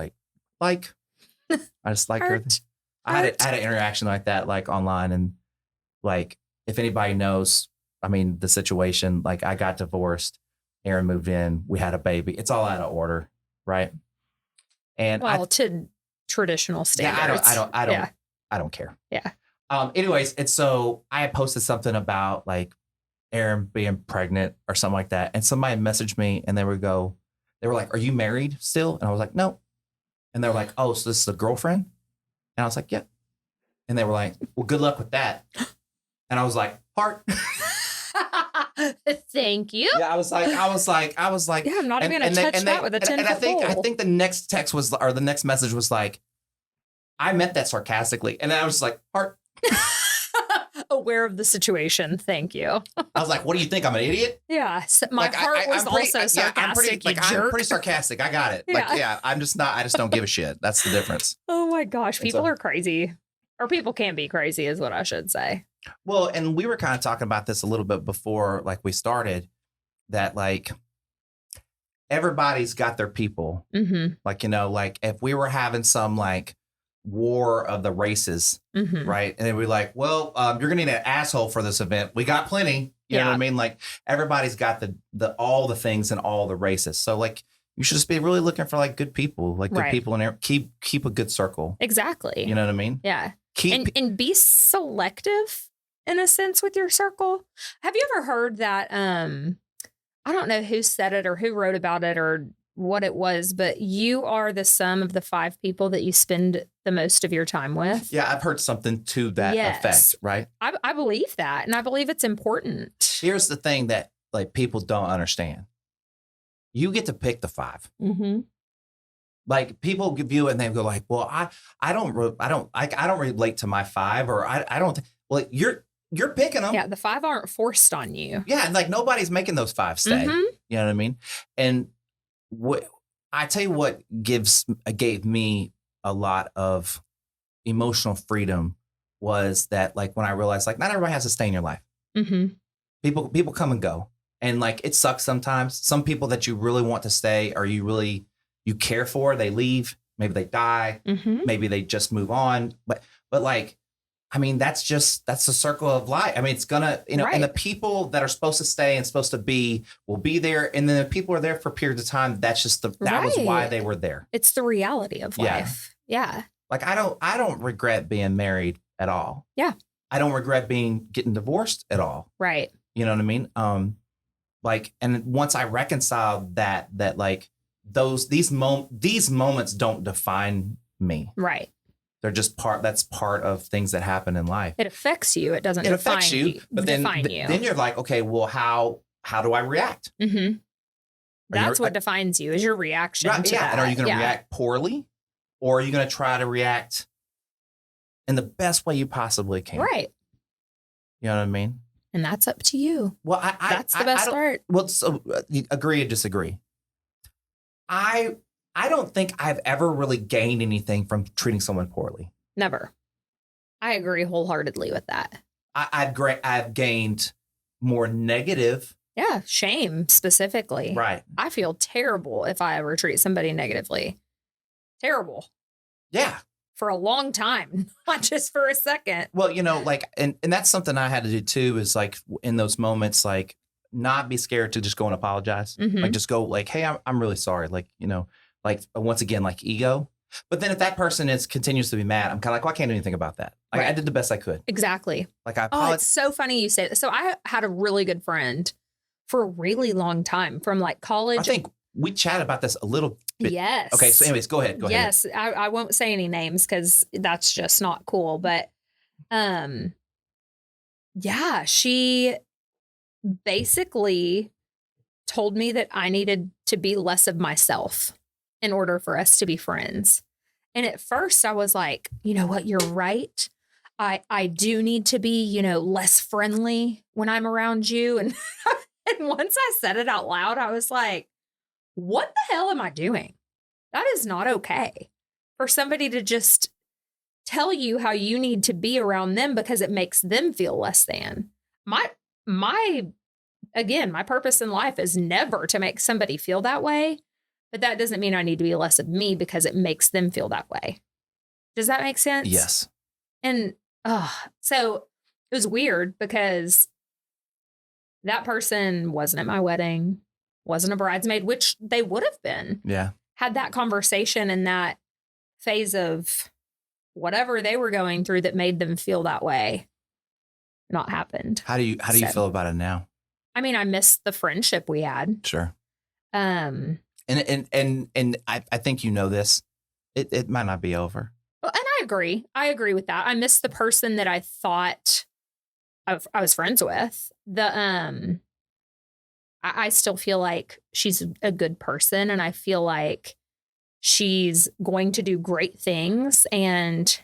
I had an interaction like that, like online. And like, if anybody knows, I mean, the situation, like I got divorced, Aaron moved in, we had a baby. It's all out of order. Right. And to traditional standards. Yeah, I don't care. Yeah. Anyways, it's so I had posted something about like Aaron being pregnant or something like that. And somebody messaged me and they were like, are you married still? And I was like, no. And they were like, oh, so this is a girlfriend? And I was like, yeah. And they were like, well, good luck with that. And I was like, heart. Thank you. Yeah, I was like, yeah, I'm not even going to touch that with a 10-foot pole. I think the next text was, or the next message was like, I meant that sarcastically. And then I was like, heart. Aware of the situation. Thank you. I was like, what do you think? I'm an idiot? Yeah. So my heart was also sarcastic. I'm pretty sarcastic. I got it. Yeah. I just don't give a shit. That's the difference. Oh my gosh. People are crazy. Or people can be crazy is what I should say. Well, and we were kind of talking about this a little bit before, like we started, that like everybody's got their people. Mm-hmm. Like, like if we were having some like war of the races, mm-hmm. right? And then we're like, well, you're gonna need an asshole for this event. We got plenty. You know what I mean? Like everybody's got the all the things in all the races. So like you should just be really looking for like good people, like good people in there. Keep a good circle. Exactly. You know what I mean? Yeah. And be selective in a sense with your circle. Have you ever heard that? I don't know who said it or who wrote about it or what it was, but you are the sum of the 5 people that you spend the most of your time with. Yeah, I've heard something to that effect, right? I believe that, and I believe it's important. Here's the thing that like people don't understand. You get to pick the 5. Mm-hmm. Like people view it and they go like, well, I don't relate to my 5 or I don't. Well, you're picking them. Yeah, the 5 aren't forced on you. Yeah, and like nobody's making those 5 stay. Mm-hmm. You know what I mean? And what I tell you what gave me a lot of emotional freedom was that like when I realized like not everybody has to stay in your life. Mm-hmm. People come and go, and like it sucks sometimes. Some people that you really want to stay or you care for, they leave. Maybe they die. Mm-hmm. Maybe they just move on. But like, I mean, that's the circle of life. I mean, it's gonna, and the people that are supposed to stay and supposed to be will be there. And then the people are there for periods of time. That's just that was why they were there. It's the reality of life. Yeah. Like I don't regret being married at all. Yeah. I don't regret getting divorced at all. Right. You know what I mean? Like, and once I reconciled that like these moments don't define me. Right. They're just that's part of things that happen in life. It affects you. It doesn't define you. But then you're like, okay, well, how do I react? Mm-hmm. That's what defines you is your reaction to that. And are you going to react poorly, or are you going to try to react in the best way you possibly can? Right. You know what I mean? And that's up to you. Well, that's the best part. Well, so agree or disagree. I don't think I've ever really gained anything from treating someone poorly. Never. I agree wholeheartedly with that. I've gained more negative. Yeah, shame specifically. Right. I feel terrible if I ever treat somebody negatively. Terrible. Yeah. For a long time, not just for a second. Well, like, and that's something I had to do too, is like in those moments, like not be scared to just go and apologize. Mhm. Like just go like, hey, I'm really sorry. Like, like once again, like ego. But then if that person continues to be mad, I'm kind of like, well, I can't do anything about that. Like I did the best I could. Exactly. Like I Oh, it's so funny you say that. So I had a really good friend for a really long time from like college. I think we chatted about this a little bit. Yes. Okay. So anyways, go ahead. Yes. I won't say any names because that's just not cool. But yeah, she basically told me that I needed to be less of myself in order for us to be friends. And at first I was like, you know what, you're right. I do need to be, less friendly when I'm around you. And and once I said it out loud, I was like, what the hell am I doing? That is not okay for somebody to just tell you how you need to be around them because it makes them feel less than. My purpose in life is never to make somebody feel that way, but that doesn't mean I need to be less of me because it makes them feel that way. Does that make sense? Yes. And so it was weird because that person wasn't at my wedding, wasn't a bridesmaid, which they would have been. Yeah. Had that conversation in that phase of whatever they were going through that made them feel that way not happened. How do you feel about it now? I mean, I miss the friendship we had. Sure. And I think this. It might not be over. Well, and I agree. I agree with that. I miss the person that I thought I was friends with. I still feel like she's a good person, and I feel like she's going to do great things, and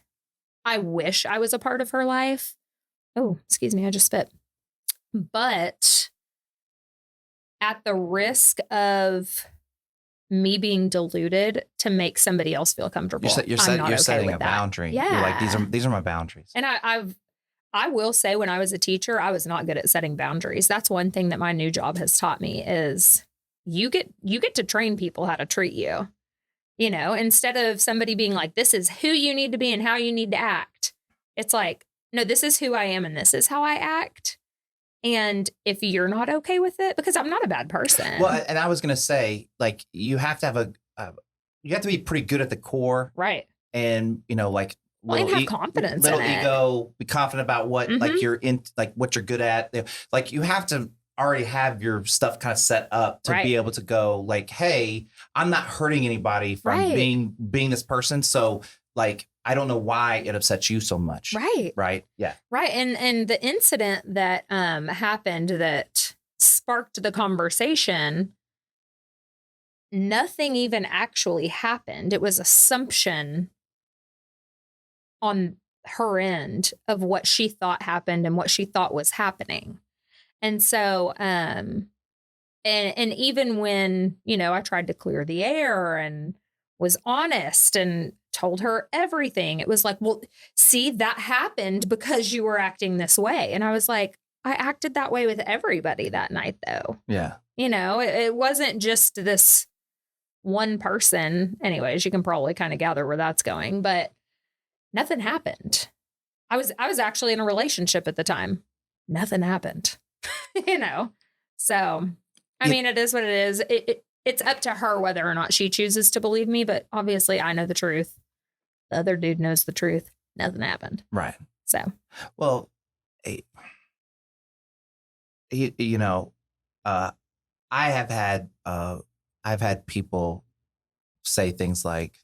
I wish I was a part of her life. Oh, excuse me, I just spit. But at the risk of me being deluded to make somebody else feel comfortable, you're setting a boundary. Yeah. You're like, these are my boundaries. And I will say, when I was a teacher, I was not good at setting boundaries. That's one thing that my new job has taught me is you get to train people how to treat you. Instead of somebody being like, this is who you need to be and how you need to act. It's like, no, this is who I am and this is how I act. And if you're not okay with it, because I'm not a bad person. Well, and I was going to say, like, you have to have you have to be pretty good at the core. Right. And, and have confidence little in it. ego, be confident about what, like, you're in, like, what you're good at. Like, you have to already have your stuff kind of set up to be able to go, like, hey, I'm not hurting anybody from being this person. So, like, I don't know why it upsets you so much. Right. Right. Yeah. Right. And the incident that happened that sparked the conversation, nothing even actually happened. It was assumption on her end of what she thought happened and what she thought was happening. And so, and even when, I tried to clear the air and was honest and told her everything, it was like, well, see, that happened because you were acting this way. And I was like, I acted that way with everybody that night, though. Yeah. It wasn't just this one person. Anyways, you can probably kind of gather where that's going, but nothing happened. I was actually in a relationship at the time. Nothing happened, So, I mean, it is what it is. It's up to her whether or not she chooses to believe me, but obviously I know the truth. The other dude knows the truth. Nothing happened. Right. So, well, I've had people say things like,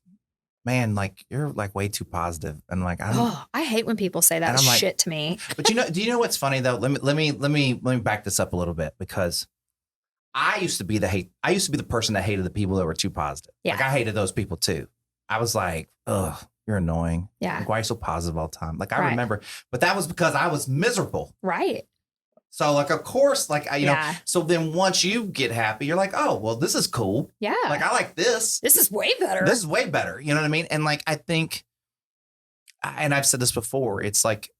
man, like, you're like way too positive. And like, I hate when people say that shit to me. But do you know what's funny though? Let me back this up a little bit, because I used to be the person that hated the people that were too positive. Yeah. Like I hated those people too. I was like, ugh, you're annoying. Yeah. Like, why are you so positive all the time? Like I Right. remember, but that was because I was miserable. Right. So like, of course, like, you know, Yeah. so then once you get happy, you're like, oh, well, this is cool. Yeah. Like, I like this. This is way better. This is way better. You know what I mean? And like, I think, and I've said this before, it's like,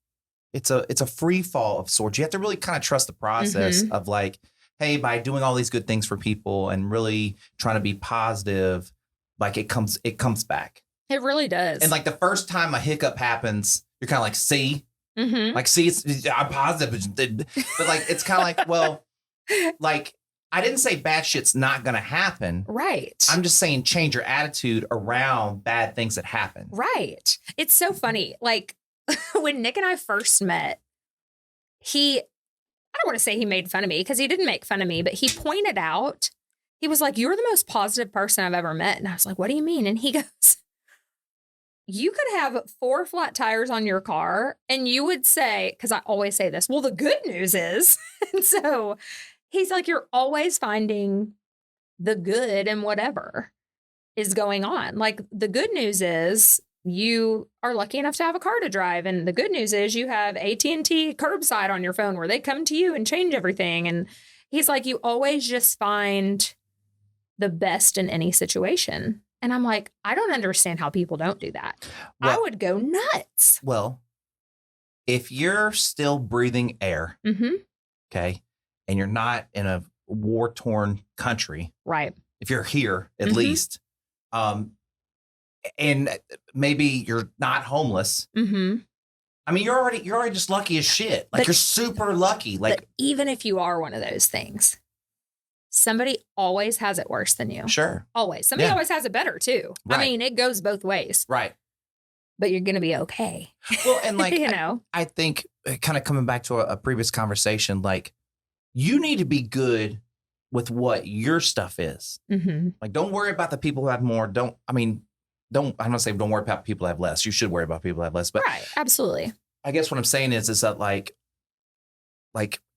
it's a free fall of sorts. You have to really kind of trust the process Mm-hmm. of like, hey, by doing all these good things for people and really trying to be positive, like it comes back. It really does. And like the first time a hiccup happens, you're kind of like, see, Mhm. like, see, I'm positive, but like, it's kind of like, well, like, I didn't say bad shit's not going to happen. Right. I'm just saying change your attitude around bad things that happen. Right. It's so funny. Like when Nick and I first met, I don't want to say he made fun of me because he didn't make fun of me, but he pointed out, he was like, you're the most positive person I've ever met. And I was like, what do you mean? And he goes, you could have 4 flat tires on your car and you would say, because I always say this, well, the good news is, and so he's like, you're always finding the good in whatever is going on. Like the good news is you are lucky enough to have a car to drive. And the good news is you have AT&T curbside on your phone where they come to you and change everything. And he's like, you always just find the best in any situation. And I'm like, I don't understand how people don't do that. Well, I would go nuts. Well, if you're still breathing air, Mm-hmm. okay, and you're not in a war-torn country, Right. if you're here at Mhm. least, and maybe you're not homeless, Mm-hmm. I mean, you're already just lucky as shit. Like But- you're super lucky. Like, But even if you are one of those things, somebody always has it worse than you. sure, Always. Somebody Yeah. always has it better too. Right. I mean, it goes both ways, right. but you're going to be okay. Well, and like, you know, I think kind of coming back to a previous conversation, like you need to be good with what your stuff is. mm-hmm. Like, don't worry about the people who have more. I'm not saying don't worry about people who have less. You should worry about people who have less. But Right. Absolutely. I guess what I'm saying is that like,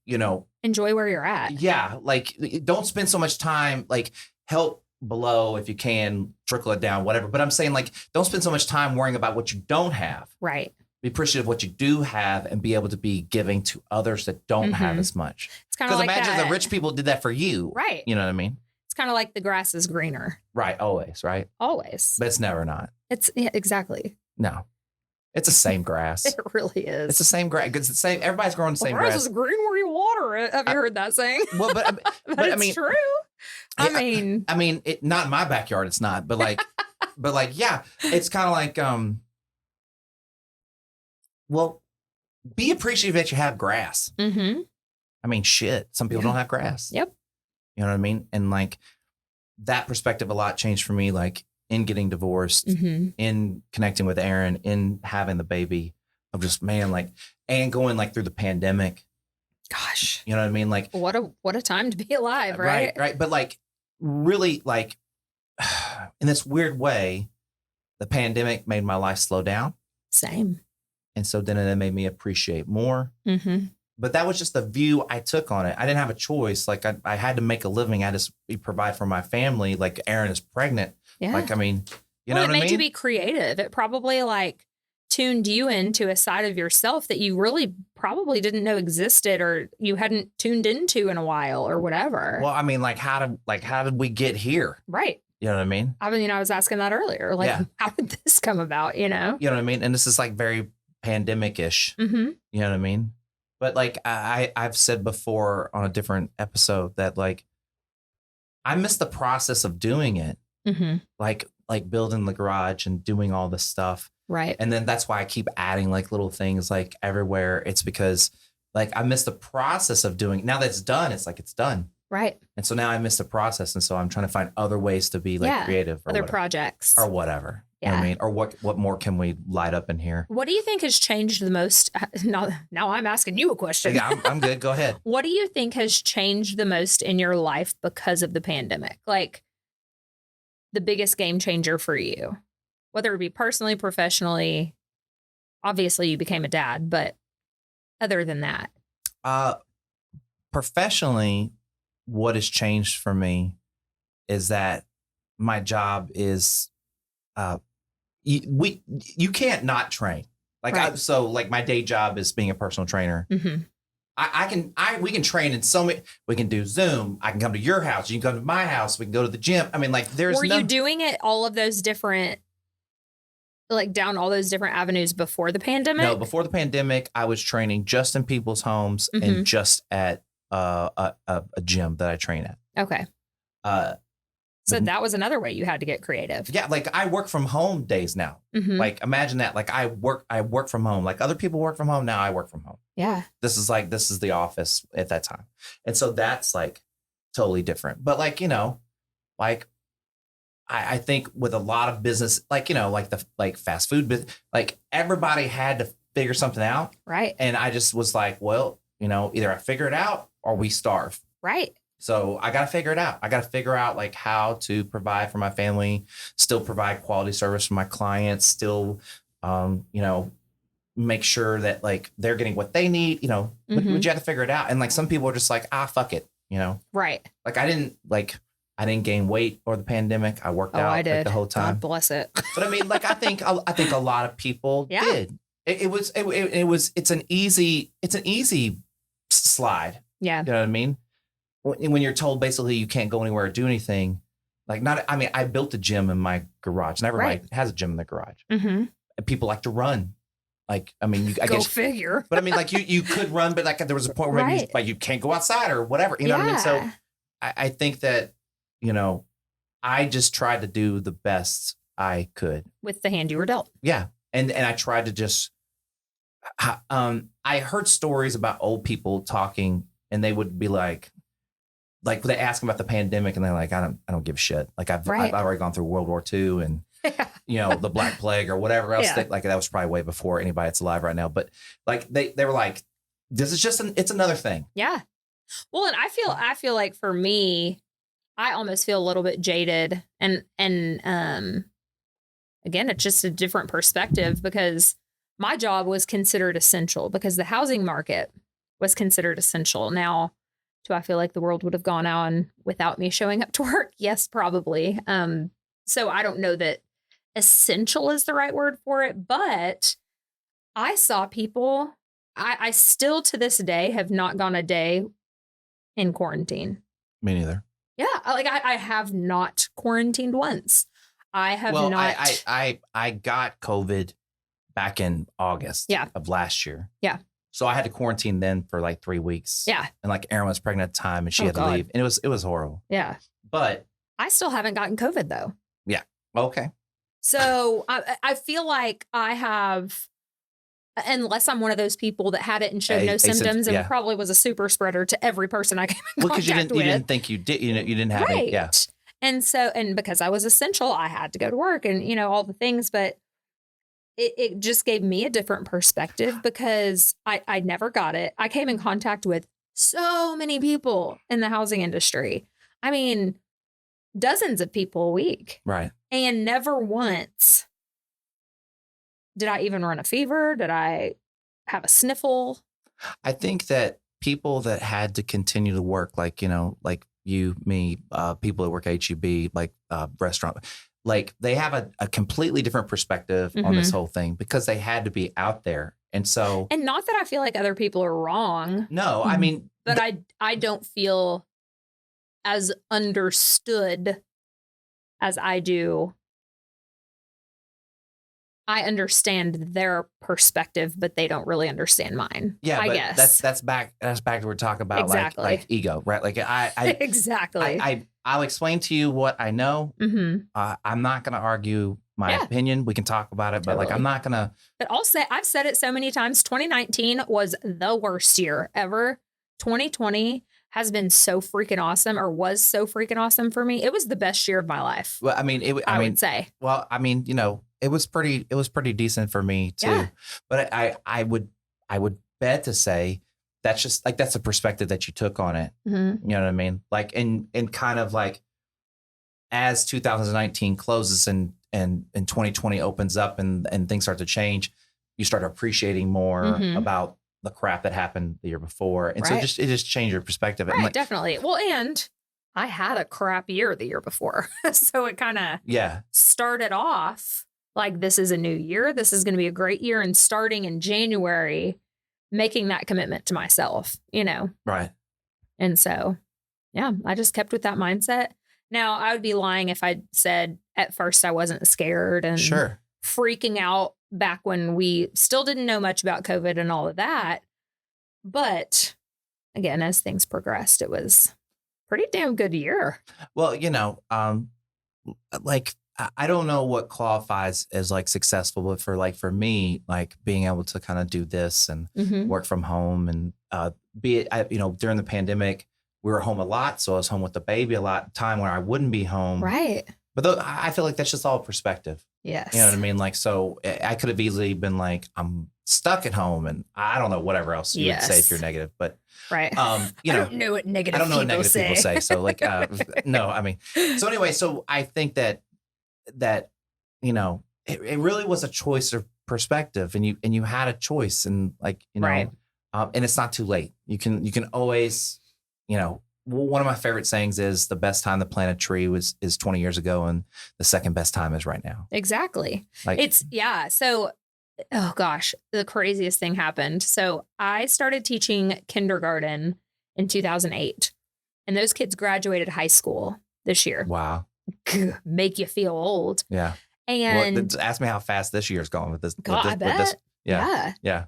you know, Enjoy where you're at. yeah, like don't spend so much time, like help below if you can, trickle it down, whatever. But I'm saying like, don't spend so much time worrying about what you don't have. Right. Be appreciative of what you do have and be able to be giving to others that don't have Mhm. as much. It's kind of Because like imagine that. the rich people did that for you. Right. You know what I mean? It's kind of like the grass is greener. Right. Always. Right. Always. But it's never not. Yeah, exactly. No. It's the same grass. It really is. It's the same grass. It's the same. Everybody's growing the Well, same grass grass. is green where you water it. Have you heard that saying? Well, but but I it's mean, true. I mean, not in my backyard. It's not. But like, yeah, it's kind of like, well, be appreciative that you have grass. mm-hmm. I mean, shit. Some people Yeah. don't have grass. Yep. You know what I mean? And like that perspective a lot changed for me. Like in getting divorced, Mm-hmm. in connecting with Aaron, in having the baby, of just man, like, and going like through the pandemic. Gosh, You know what I mean? Like, what a time to be alive, right? right. But like, really, like, in this weird way, the pandemic made my life slow down, Same. and so then it made me appreciate more. Mm-hmm. But that was just the view I took on it. I didn't have a choice. Like, I had to make a living. I had to provide for my family. Like, Aaron is pregnant. Yeah. Like, I mean, you know Well, what it I made mean? you be creative. It probably like tuned you into a side of yourself that you really probably didn't know existed or you hadn't tuned into in a while or whatever. Well, I mean, like, how did we get here? Right. You know what I mean? I mean, I was asking that earlier. Like, Yeah. how did this come about? You know? You know what I mean? And this is like very pandemic-ish. Mm-hmm. You know what I mean? But like I've said before on a different episode that like I miss the process of doing it, Mm-hmm. like building the garage and doing all this stuff. Right. And then that's why I keep adding like little things like everywhere. It's because like I miss the process of doing. Now that it's done, it's like it's done. Right. And so now I miss the process, and so I'm trying to find other ways to be like Yeah. creative or Other whatever, projects. or whatever. You know what I Yeah. mean? Or what more can we light up in here? What do you think has changed the most? Now I'm asking you a question. Yeah, I'm good. Go ahead. What do you think has changed the most in your life because of the pandemic? Like the biggest game changer for you, whether it be personally, professionally. Obviously, you became a dad, but other than that, Professionally, what has changed for me is that my job is, you can't not train. Like, Right. so like my day job is being a personal trainer. Mm-hmm. We can train in so many, we can do Zoom. I can come to your house. You can come to my house. We can go to the gym. I mean, like Were you doing it all of those different, like down all those different avenues before the pandemic? No, before the pandemic, I was training just in people's homes and just at a gym that I train at. Okay. So that was another way you had to get creative. Yeah, like I work from home days now. Mm-hmm. Like imagine that. Like I work from home. Like other people work from home. Now I work from home. Yeah. This is the office at that time. And so that's like totally different. But like, like I think with a lot of business, like, like fast food, like everybody had to figure something out. Right. And I just was like, well, either I figure it out or we starve. Right. So I got to figure it out. I got to figure out like how to provide for my family, still provide quality service for my clients, still, make sure that like they're getting what they need, but you have to figure it out. And like some people are just like, fuck it, Right. Like I didn't gain weight or the pandemic. I worked out I did. like, the whole time. God bless it. But I mean, like I think a lot of people did. It's an easy slide. Yeah. You know what I mean? When you're told basically you can't go anywhere or do anything, I built a gym in my garage. And everybody has a gym in the garage. Mm-hmm. And people like to run. Like, I mean, I Go guess figure. But I mean, like you could run, but like there was a point where maybe you can't go outside or whatever. You know what I mean? So I think that, I just tried to do the best I could with the hand you were dealt. Yeah. And I tried to just, I heard stories about old people talking and they would be like they ask them about the pandemic and they're like, I don't give a shit. Like I've already gone through World War II and, the Black Plague or whatever else. That was probably way before anybody that's alive right now. But like, they were like, this is just, it's another thing. Yeah. Well, and I feel like for me, I almost feel a little bit jaded and again, it's just a different perspective because my job was considered essential because the housing market was considered essential. Now, do I feel like the world would have gone on without me showing up to work? Yes, probably. So I don't know that essential is the right word for it, but I saw people, I still to this day have not gone a day in quarantine. Me neither. Yeah. Like I have not quarantined once. I have not. I got COVID back in August of last year. Yeah. So I had to quarantine then for like 3 weeks. Yeah. And like Erin was pregnant at the time and she had to leave. And it was horrible. Yeah. But I still haven't gotten COVID though. Yeah. Okay. So I feel like I have, unless I'm one of those people that had it and showed no symptoms and probably was a super spreader to every person I came in contact with. You didn't think you did, you didn't have it. Yeah. And so, and because I was essential, I had to go to work and, all the things, but it just gave me a different perspective because I never got it. I came in contact with so many people in the housing industry. I mean, dozens of people a week. Right. And never once did I even run a fever. Did I have a sniffle? I think that people that had to continue to work, like, like you, me, people that work at HEB, like restaurant, like they have a completely different perspective on this whole thing because they had to be out there. And so. And not that I feel like other people are wrong. No, I mean. But I don't feel as understood as I do. I understand their perspective, but they don't really understand mine. Yeah, I but guess that's back to what we're talking about, exactly. like ego, right? Like I exactly. I'll explain to you what I know. I'm not going to argue my opinion. We can talk about it, but like I'm not going to. But I've said it so many times. 2019 was the worst year ever. 2020 has been so freaking awesome, or was so freaking awesome for me. It was the best year of my life. Well, I mean, I would say. Well, I mean, it was pretty decent for me too. Yeah. But I would bet to say that's just like that's a perspective that you took on it. You know what I mean? Like and kind of like as 2019 closes and 2020 opens up and things start to change, you start appreciating more about the crap that happened the year before. And so Right. it just changed your perspective. And Right, like, definitely. Well, and I had a crap year the year before. So it kind of yeah, started off like this is a new year. This is going to be a great year. And starting in January, making that commitment to myself, you know? right. And so, yeah, I just kept with that mindset. Now, I would be lying if I said at first I wasn't scared and Sure. freaking out back when we still didn't know much about COVID and all of that. But again, as things progressed, it was pretty damn good year. Well, like I don't know what qualifies as like successful, but for me, like being able to kind of do this and work from home and be it, during the pandemic, we were home a lot. So I was home with the baby a lot, time when I wouldn't be home. Right. But I feel like that's just all perspective. Yes. You know what I mean? Like, so I could have easily been like, I'm stuck at home and I don't know, whatever else you would say if you're negative, but right. I don't know what negative people say. So like, no, I mean, so anyway, so I think that, it really was a choice of perspective and you had a choice and like, Right. And it's not too late. You can always, one of my favorite sayings is the best time to plant a tree is 20 years ago. And the second best time is right now. Exactly. Like, So, oh gosh, the craziest thing happened. So I started teaching kindergarten in 2008 and those kids graduated high school this year. wow. Make you feel old. Yeah. And well, ask me how fast this year's going with this. God, I bet. Yeah.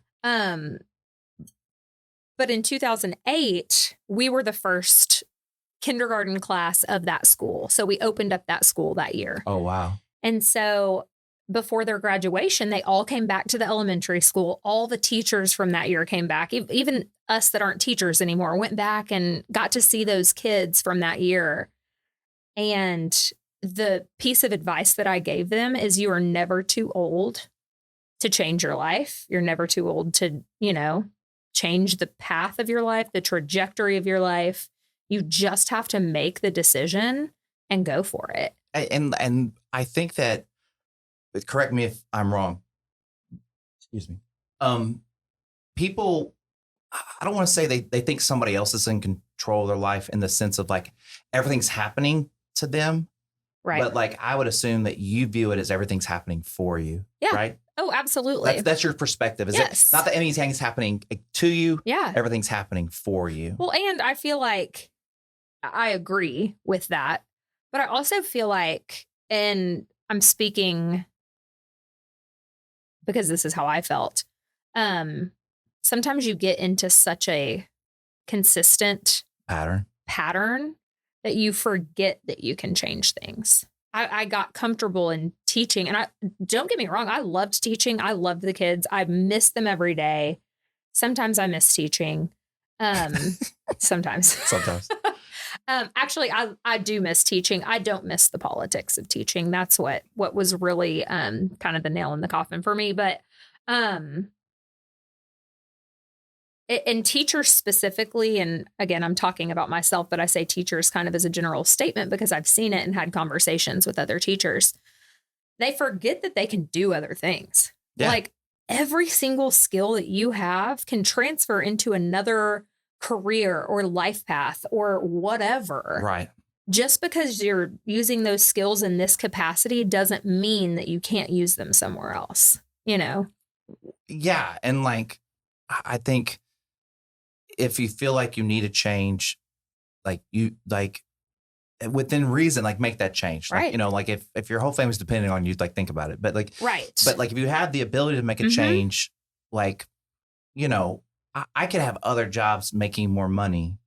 But in 2008, we were the first kindergarten class of that school. So we opened up that school that year. Oh, wow. And so before their graduation, they all came back to the elementary school. All the teachers from that year came back. Even us that aren't teachers anymore went back and got to see those kids from that year. And the piece of advice that I gave them is you are never too old to change your life. You're never too old to, change the path of your life, the trajectory of your life. You just have to make the decision and go for it. And I think that, correct me if I'm wrong. Excuse me. People, I don't want to say they think somebody else is in control of their life in the sense of like everything's happening to them. Right. But like, I would assume that you view it as everything's happening for you. Yeah. Right. Oh, absolutely. That's your perspective. Is Yes. it not that anything's happening to you? Yeah. Everything's happening for you. Well, and I feel like I agree with that, but I also feel like, and I'm speaking because this is how I felt. Sometimes you get into such a consistent pattern that you forget that you can change things. I got comfortable in teaching and don't get me wrong. I loved teaching. I loved the kids. I miss them every day. Sometimes I miss teaching. Sometimes. Actually, I do miss teaching. I don't miss the politics of teaching. That's what was really kind of the nail in the coffin for me. But and teachers specifically, and again, I'm talking about myself, but I say teachers kind of as a general statement because I've seen it and had conversations with other teachers. They forget that they can do other things. Yeah. Like every single skill that you have can transfer into another career or life path or whatever. Right. Just because you're using those skills in this capacity doesn't mean that you can't use them somewhere else, Yeah. And like, I think if you feel like you need to change, within reason, like make that change. Like, right. Like if your whole family's depending on you, like think about it. But like, right. But like if you have the ability to make a change, like, I could have other jobs making more money,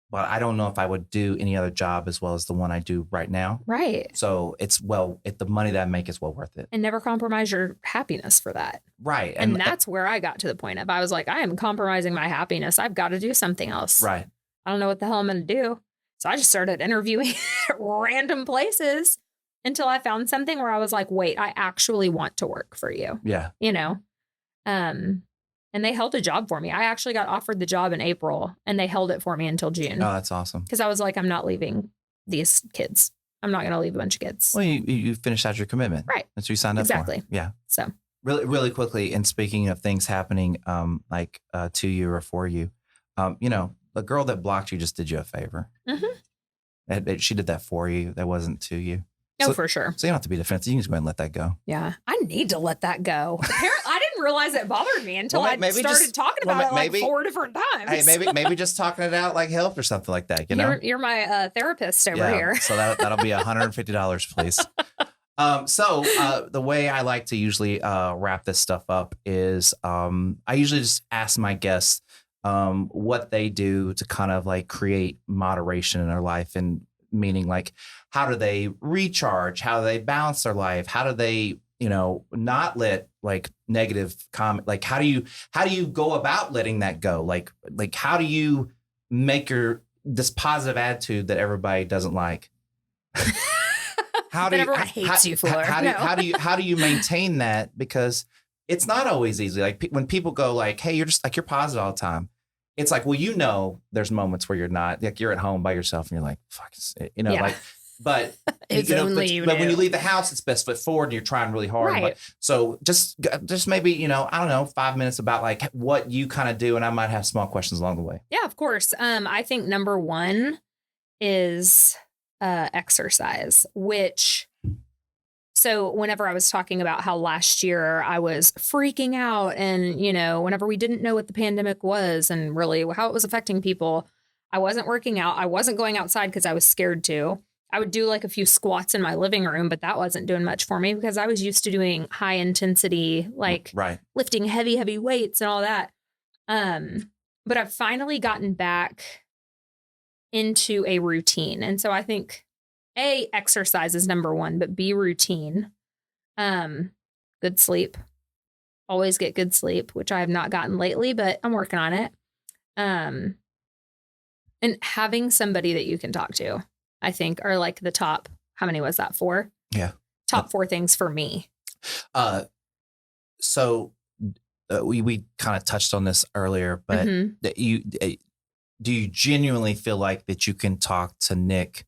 but I don't know if I would do any other job as well as the one I do right now. Right. So if the money that I make is well worth it. And never compromise your happiness for that. Right. And that's where I got to the point of, I was like, I am compromising my happiness. I've got to do something else. Right. I don't know what the hell I'm going to do. So I just started interviewing random places until I found something where I was like, wait, I actually want to work for you. Yeah. And they held a job for me. I actually got offered the job in April and they held it for me until June. Oh, that's awesome. Because I was like, I'm not leaving these kids. I'm not going to leave a bunch of kids. Well, you finished out your commitment. Right. That's what you signed up for. Exactly. Yeah. So. Really quickly, and speaking of things happening, to you or for you, the girl that blocked you just did you a favor. She did that for you. That wasn't to you. Oh, for sure. So you don't have to be defensive. You can just go ahead and let that go. Yeah. I need to let that go. Apparently, I didn't realize it bothered me until I started talking about it 4 different times. Hey, maybe just talking it out like helped or something like that. You know, you're my therapist over here. So that'll be $150, please. So the way I like to usually wrap this stuff up is I usually just ask my guests what they do to kind of like create moderation in their life, and meaning like how do they recharge, how do they balance their life, how do they not let like negative comment, like how do you go about letting that go, like how do you make this positive attitude that everybody doesn't like. How do everyone hates you for? How do you maintain that? Because it's not always easy. Like when people go like, "Hey, you're positive all the time." It's like, well, there's moments where you're not. Like you're at home by yourself and you're like, "Fuck," But it's but when you leave the house, it's best foot forward and you're trying really hard. Right. But, so just maybe I don't know, 5 minutes about like what you kind of do, and I might have small questions along the way. Yeah, of course. I think number one is exercise, so whenever I was talking about how last year I was freaking out and, whenever we didn't know what the pandemic was and really how it was affecting people, I wasn't working out. I wasn't going outside because I was scared to. I would do like a few squats in my living room, but that wasn't doing much for me because I was used to doing high intensity, like lifting heavy weights and all that. But I've finally gotten back into a routine. And so I think A, exercise is number one, but B, routine. Good sleep. Always get good sleep, which I have not gotten lately, but I'm working on it. And having somebody that you can talk to, I think, are like the top. How many was that? 4? Yeah. Top 4 things for me. So we kind of touched on this earlier, but that do you genuinely feel like that you can talk to Nick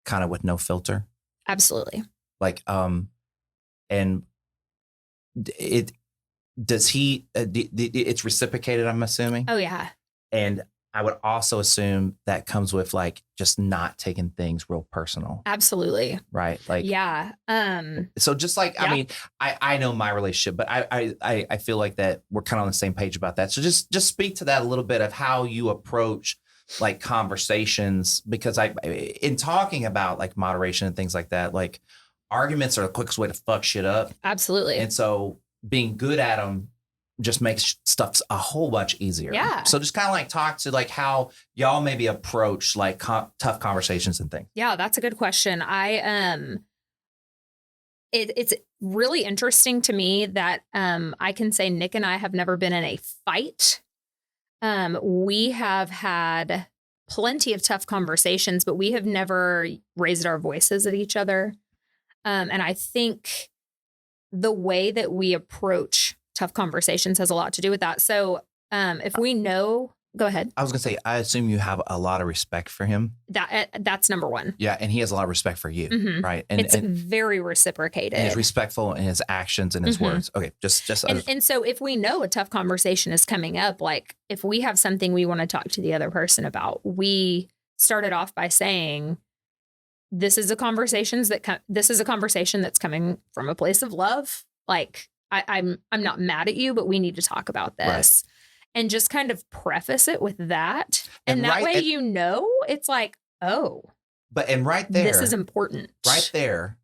kind of with no filter? Absolutely. Like, and it's reciprocated, I'm assuming. Oh yeah. And I would also assume that comes with like just not taking things real personal. Absolutely. Right. Like, yeah. So just like, I mean, I know my relationship, but I feel like that we're kind of on the same page about that. So just speak to that a little bit of how you approach like conversations, because in talking about like moderation and things like that, like arguments are the quickest way to fuck shit up. Absolutely. And so being good at them just makes stuff a whole bunch easier. Yeah. So just kind of like talk to like how y'all maybe approach like tough conversations and things. Yeah, that's a good question. It's really interesting to me that I can say Nick and I have never been in a fight. We have had plenty of tough conversations, but we have never raised our voices at each other. And I think the way that we approach tough conversations has a lot to do with that. So if we know, go ahead. I was going to say, I assume you have a lot of respect for him. That's number one. Yeah. And he has a lot of respect for you. Mm-hmm. Right. And it's very reciprocated. And he's respectful in his actions and his words. Okay. And so if we know a tough conversation is coming up, like if we have something we want to talk to the other person about, we started off by saying, this is a conversation that's coming from a place of love. Like I'm not mad at you, but we need to talk about this. Right. And just kind of preface it with that. And that way, it's like, oh. And right there. This is important. Right there.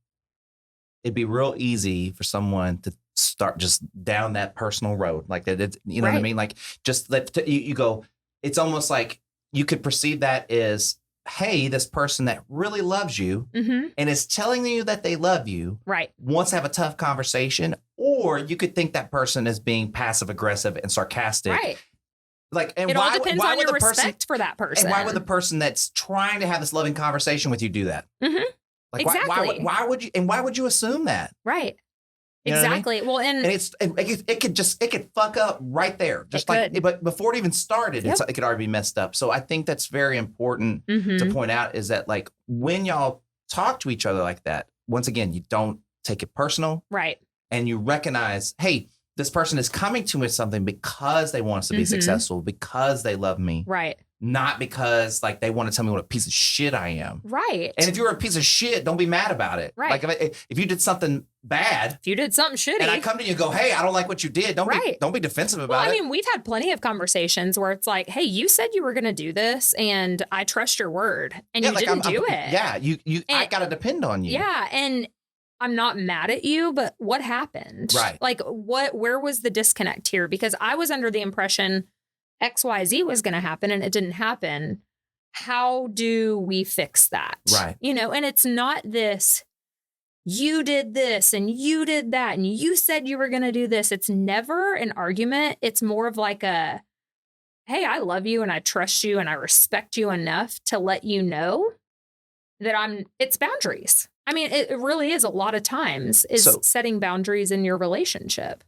It'd be real easy for someone to start just down that personal road. Like that, you know what I mean? Like just let you go. It's almost like you could perceive that as, hey, this person that really loves you and is telling you that they love you wants to have a tough conversation, or you could think that person is being passive aggressive and sarcastic. Right. Like, and it all depends on your respect for that person. And why would the person that's trying to have this loving conversation with you do that? Mm-hmm. Like, exactly. Why would you? And why would you assume that? Right. You know exactly. What I mean? Well, and it could fuck up right there. Just like, but before it even started, it could already be messed up. So I think that's very important to point out, is that like when y'all talk to each other like that, once again, you don't take it personal. Right. and you recognize, hey, this person is coming to me with something because they want us to be successful, because they love me. Right. Not because like they want to tell me what a piece of shit I am. Right. And if you're a piece of shit, don't be mad about it. Right. Like if you did something bad. If you did something shitty. And I come to you and go, hey, I don't like what you did. Don't be defensive about it. I mean, we've had plenty of conversations where it's like, hey, you said you were going to do this and I trust your word and you didn't do it. Yeah. I got to depend on you. Yeah. And I'm not mad at you, but what happened? Right. Like where was the disconnect here? Because I was under the impression XYZ was going to happen and it didn't happen. How do we fix that? Right. You know, and it's not this, you did this and you did that and you said you were going to do this. It's never an argument. It's more of like a, hey, I love you and I trust you and I respect you enough to let you know that it's boundaries. I mean, it really is a lot of times is setting boundaries in your relationship.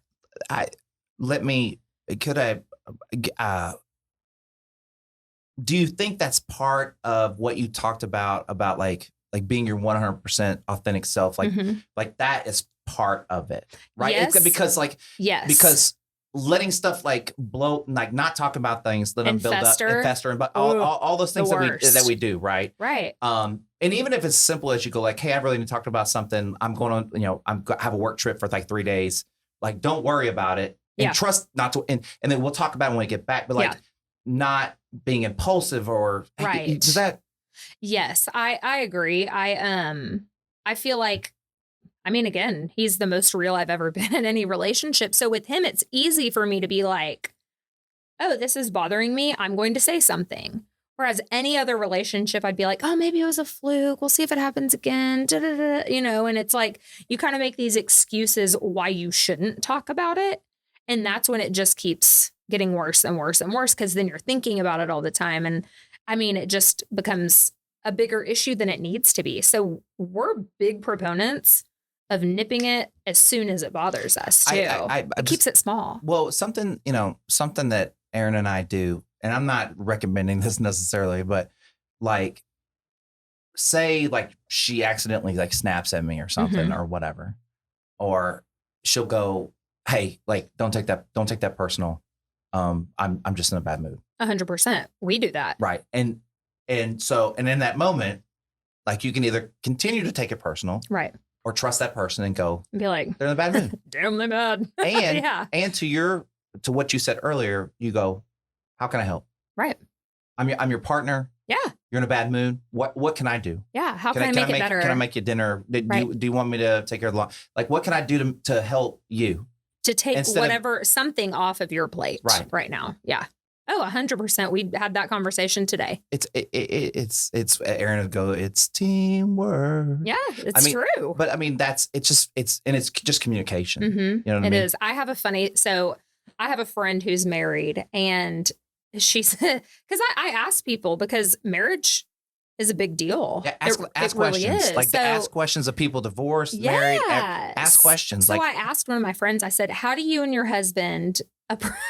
Do you think that's part of what you talked about like being your 100% authentic self? Like that is part of it, right? Yes. Because letting stuff like blow, like not talking about things, let them build up and fester, and all those things that we do, right? Right. And even if it's simple as you go like, hey, I really need to talk about something. I'm going on, I have a work trip for like 3 days. Like, don't worry about it and trust not to, and then we'll talk about it when we get back, but like not being impulsive or right. Does that? Yes, I agree. I feel like, I mean, again, he's the most real I've ever been in any relationship. So with him, it's easy for me to be like, oh, this is bothering me. I'm going to say something. Whereas any other relationship, I'd be like, oh, maybe it was a fluke. We'll see if it happens again. You know, and it's like you kind of make these excuses why you shouldn't talk about it. And that's when it just keeps getting worse and worse and worse because then you're thinking about it all the time. And I mean, it just becomes a bigger issue than it needs to be. So we're big proponents of nipping it as soon as it bothers us, too. It keeps it small. Well, something that Aaron and I do, and I'm not recommending this necessarily, but like, say like she accidentally like snaps at me or something or whatever, or she'll go, hey, like, don't take that personal. I'm just in a bad mood. 100%. We do that. Right. And in that moment, like you can either continue to take it personal. Right. Or trust that person and go, be like, they're in a bad mood. Damn, they're mad. And and to what you said earlier, you go, how can I help? Right. I'm your partner. Yeah. You're in a bad mood. What can I do? Yeah. How can I make it better? Can I make you dinner? Do you want me to take care of the lawn? Like, what can I do to help you? To take something off of your plate right now. Yeah. Oh, 100%. We had that conversation today. It's Aaron would go, it's teamwork. Yeah, it's true. But I mean, it's just communication. You know what I mean? It is. I have a friend who's married and she said, because I ask people because marriage is a big deal. Yeah, ask questions. Really is. Like ask questions of people divorced, married. Ask questions. So I asked one of my friends, I said, how do you and your husband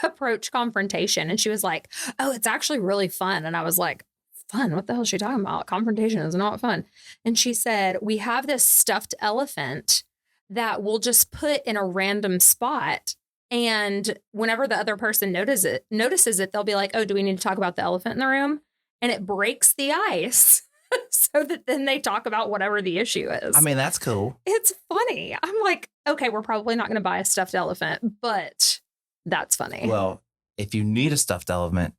approach confrontation? And she was like, oh, it's actually really fun. And I was like, fun? What the hell is she talking about? Confrontation is not fun. And she said, we have this stuffed elephant that we'll just put in a random spot. And whenever the other person notices it, they'll be like, oh, do we need to talk about the elephant in the room? And it breaks the ice so that then they talk about whatever the issue is. I mean, that's cool. It's funny. I'm like, okay, we're probably not going to buy a stuffed elephant, but that's funny. Well, if you need a stuffed elephant,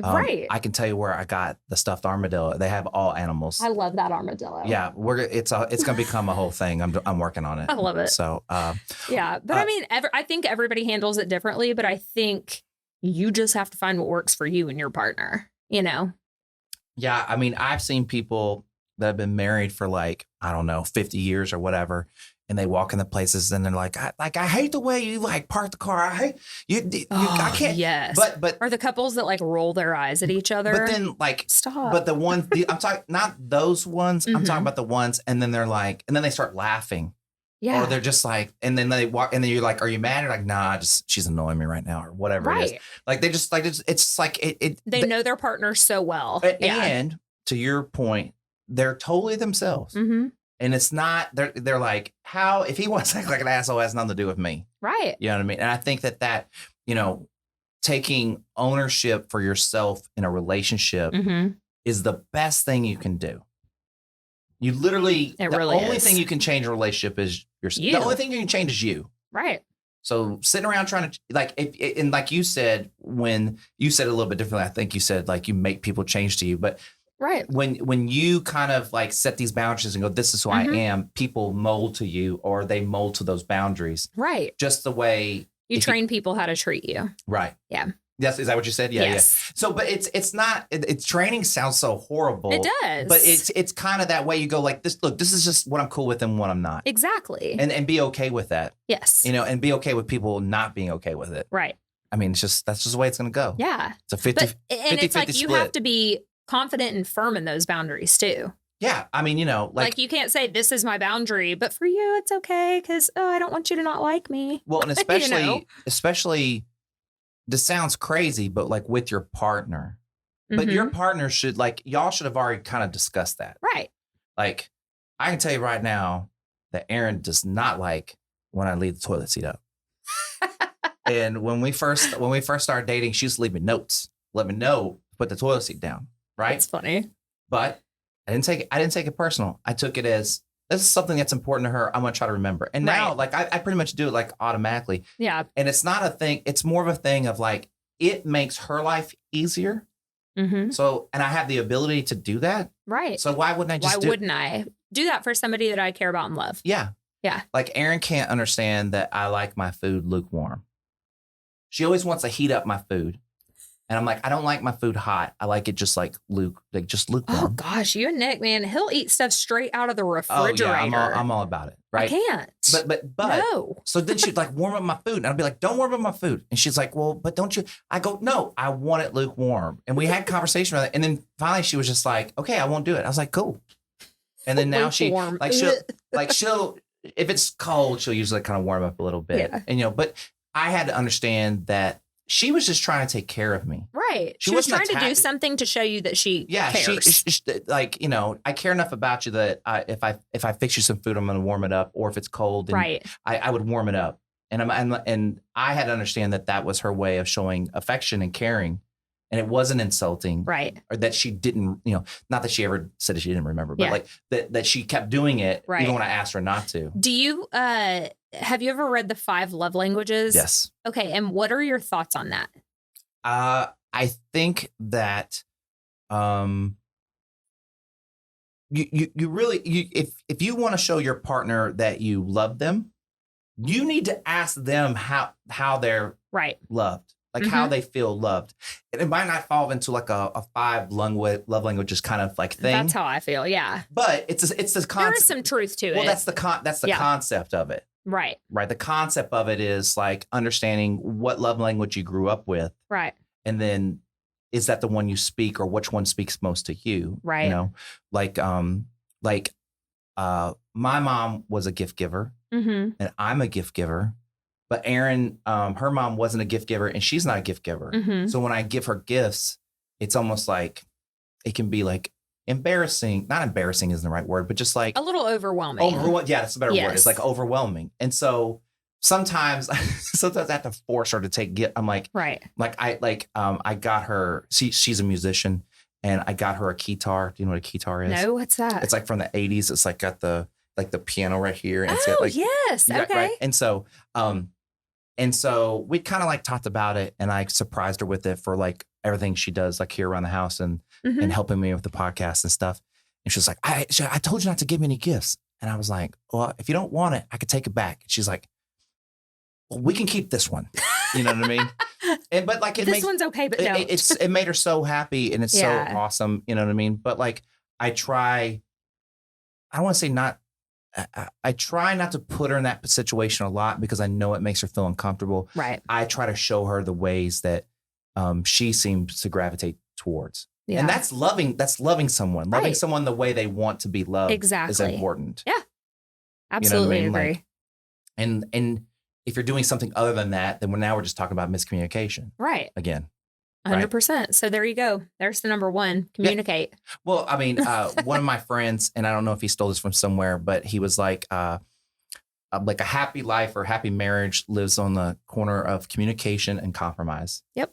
right? I can tell you where I got the stuffed armadillo. They have all animals. I love that armadillo. Yeah, it's going to become a whole thing. I'm working on it. I love it. So yeah, but I mean, I think everybody handles it differently. But I think you just have to find what works for you and your partner. You know. Yeah, I mean, I've seen people that have been married for like, I don't know, 50 years or whatever. And they walk in the places and they're like, I hate the way you like park the car. I hate you. I can't. Yes. But or the couples that like roll their eyes at each other. But then like, stop. But I'm talking, not those ones. I'm talking about the ones. And then they're like, and then they start laughing. Yeah. Or they're just like, and then they walk and then you're like, are you mad? You're like, nah, she's annoying me right now or whatever it is. Like they just like, it's like they know their partner so well. And to your point, they're totally themselves. And it's not, they're like, how, if he wants to act like an asshole, it has nothing to do with me. Right. You know what I mean? And I think that, taking ownership for yourself in a relationship is the best thing you can do. You literally, the only thing you can change a relationship is yourself. The only thing you can change is you. Right. So sitting around trying to and like you said, when you said it a little bit differently, I think you said like you make people change to you, but right. When you kind of like set these boundaries and go, this is who I am, people mold to you, or they mold to those boundaries. Right. Just the way you train people how to treat you. Right. Yeah. Yes, is that what you said? Yeah, yes. Yeah. So, but it's not. It's training sounds so horrible. It does, but it's kind of that way. You go like this. Look, this is just what I'm cool with and what I'm not. Exactly. And be okay with that. Yes. And be okay with people not being okay with it. Right. I mean, that's just the way it's going to go. Yeah. It's a 50. And it's like you have to be confident and firm in those boundaries too. Yeah. I mean, like you can't say this is my boundary, but for you it's okay because I don't want you to not like me. Well, and especially. This sounds crazy, but like with your partner, but your partner should y'all should have already kind of discussed that. Right. Like I can tell you right now that Erin does not like when I leave the toilet seat up. And when we first started dating, she used to leave me notes, let me know, put the toilet seat down. Right. It's funny. But I didn't take it personal. I took it as, this is something that's important to her. I'm going to try to remember. And now, I pretty much do it automatically. Yeah. And it's not a thing. It's more of a thing of it makes her life easier. So, and I have the ability to do that. Right. So why wouldn't I wouldn't I do that for somebody that I care about and love? Yeah. Yeah. Like Erin can't understand that I like my food lukewarm. She always wants to heat up my food. And I'm like, I don't like my food hot. I like it just lukewarm. Oh gosh, you and Nick, man, he'll eat stuff straight out of the refrigerator. Oh yeah, I'm all about it. Right? I can't. But no. So then she'd warm up my food, and I'd be like, don't warm up my food. And she's like, well, but don't you? I go, no, I want it lukewarm. And we had conversation about it. And then finally, she was just like, okay, I won't do it. I was like, cool. And then now she'll if it's cold, she'll usually kind of warm up a little bit. Yeah. And but I had to understand that. She was just trying to take care of me. Right. She was trying to do something to show you that she cares. I care enough about you that if I fix you some food, I'm going to warm it up. Or if it's cold, I would warm it up. And I had to understand that was her way of showing affection and caring. And it wasn't insulting. Right. Or that she didn't, not that she ever said that she didn't remember, but that she kept doing it even when I asked her not to. Do you, have you ever read the 5 love languages? Yes. Okay. And what are your thoughts on that? I think that you really, if you want to show your partner that you love them, you need to ask them how they're loved. How they feel loved. And it might not fall into a 5 love languages kind of thing. That's how I feel. Yeah. But it's this concept. There is some truth to it. Well, that's the concept of it. Right. Right. The concept of it is understanding what love language you grew up with. Right. And then is that the one you speak, or which one speaks most to you? Right. My mom was a gift giver and I'm a gift giver. But Erin, her mom wasn't a gift giver, and she's not a gift giver. So when I give her gifts, it's almost like it can be embarrassing. Not embarrassing isn't the right word, but just a little overwhelming. Yeah, that's a better word. It's overwhelming. And so sometimes I have to force her to take gift. I'm like, right. I got her. She's a musician, and I got her a keytar. Do you know what a keytar is? No, what's that? It's from the 80s. It's got the piano right here. And it's got yes. Okay. Right? And so we kind of talked about it, and I surprised her with it for everything she does here around the house and helping me with the podcast and stuff. And she was like, I told you not to give me any gifts. And I was like, well, if you don't want it, I could take it back. And she's like, well, we can keep this one. You know what I mean? But this one's okay, but no. It made her so happy, and it's so awesome. You know what I mean? But I don't want to say not. I try not to put her in that situation a lot because I know it makes her feel uncomfortable. Right. I try to show her the ways that she seems to gravitate towards. Yeah. And that's loving someone. Loving someone the way they want to be loved is important. Yeah. Absolutely agree. And if you're doing something other than that, then we're just talking about miscommunication. Right. Again. 100%. So there you go. There's the number one. Communicate. Yeah. Well, I mean, one of my friends, and I don't know if he stole this from somewhere, but he was like a happy life or happy marriage lives on the corner of communication and compromise. Yep.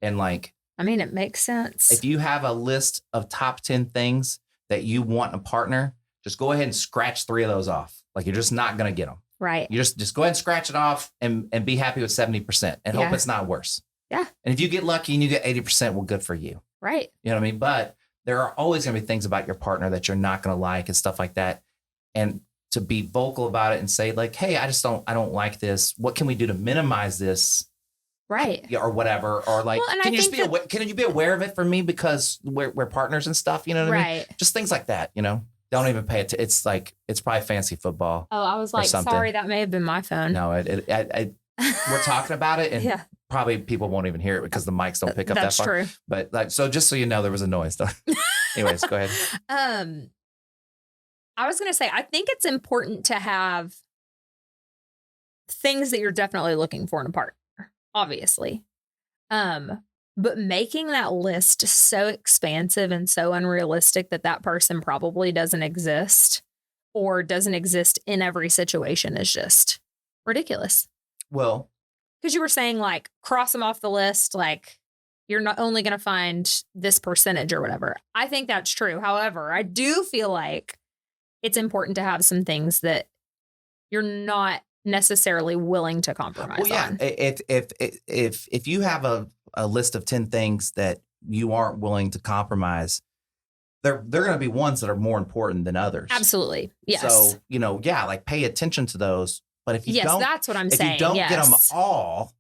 And like, I mean, it makes sense. if you have a list of top 10 things that you want in a partner, just go ahead and scratch 3 of those off. Like, you're just not going to get them. Right. You just go ahead and scratch it off and be happy with 70% and hope it's not worse. Yeah. And if you get lucky and you get 80%, well, good for you. Right. You know what I mean? But there are always going to be things about your partner that you're not going to like and stuff like that. And to be vocal about it and say like, hey, I don't like this. What can we do to minimize this? Right. Or whatever. Or like, Well, can you be aware of it for me because we're partners and stuff? You know what I mean? Just things like that, you know? Don't even pay it. It's like, it's probably fancy football. Oh, I was like, sorry, that may have been my phone. No, we're talking about it and probably people won't even hear it because the mics don't pick up that far. That's true. But like, so just so you know, there was a noise though. Anyways, go ahead. I was going to say, I think it's important to have things that you're definitely looking for in a partner, obviously. But making that list so expansive and so unrealistic that person probably doesn't exist or doesn't exist in every situation is just ridiculous. Well, because you were saying like cross them off the list, like you're not only going to find this percentage or whatever. I think that's true. However, I do feel like it's important to have some things that you're not necessarily willing to compromise on. If you have a list of 10 things that you aren't willing to compromise, they're going to be ones that are more important than others. Absolutely. Yes. So, like pay attention to those. But if you don't, that's what I'm saying. If you don't get them all,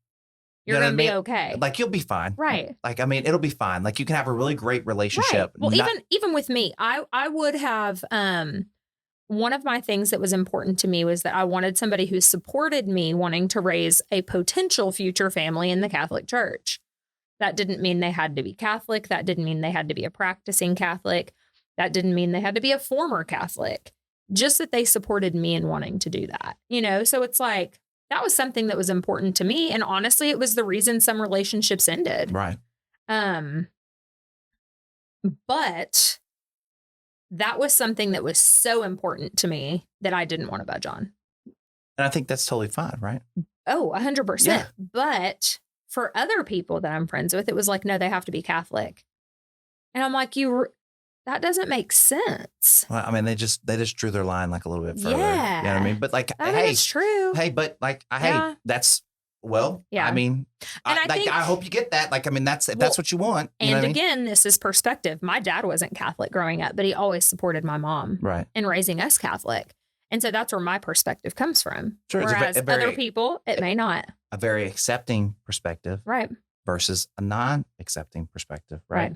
you're going to be okay. Like, you'll be fine. Right. Like, I mean, it'll be fine. Like, you can have a really great relationship. Right. Well, even with me, I would have, one of my things that was important to me was that I wanted somebody who supported me wanting to raise a potential future family in the Catholic Church. That didn't mean they had to be Catholic. That didn't mean they had to be a practicing Catholic. That didn't mean they had to be a former Catholic. Just that they supported me in wanting to do that. So it's like, that was something that was important to me. And honestly, it was the reason some relationships ended. Right. But that was something that was so important to me that I didn't want to budge on. And I think that's totally fine, right? Oh, 100%. Yeah. But for other people that I'm friends with, it was like, no, they have to be Catholic. And I'm like, that doesn't make sense. Well, I mean, they just drew their line like a little bit further. Yeah. You know what I mean? But like, it's true. Hey, but like, hey, that's, well, yeah. I mean, I hope you get that. Like, I mean, that's what you want. And again, this is perspective. My dad wasn't Catholic growing up, but he always supported my mom in raising us Catholic. And so that's where my perspective comes from. Sure, whereas other people, it may not. A very accepting perspective. Right. Versus a non-accepting perspective. Right.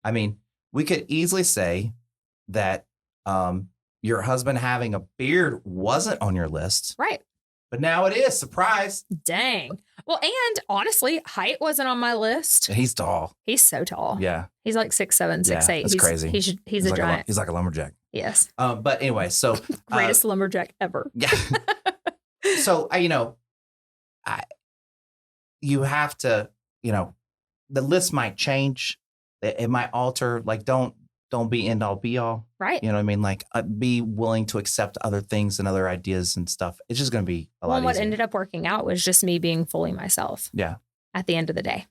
I mean, we could easily say that your husband having a beard wasn't on your list. Right. But now it is. Surprise. Dang. Well, and honestly, height wasn't on my list. He's tall. He's so tall. Yeah. He's like 6'7", 6'8". That's crazy. He's a giant. He's like a lumberjack. Yes. But anyway, so. Greatest lumberjack ever. Yeah. So, you have to, the list might change. It might alter. Like, don't be end all be all. Right. You know what I mean? Like, be willing to accept other things and other ideas and stuff. It's just going to be a lot easier. What ended up working out was just me being fully myself. Yeah. At the end of the day.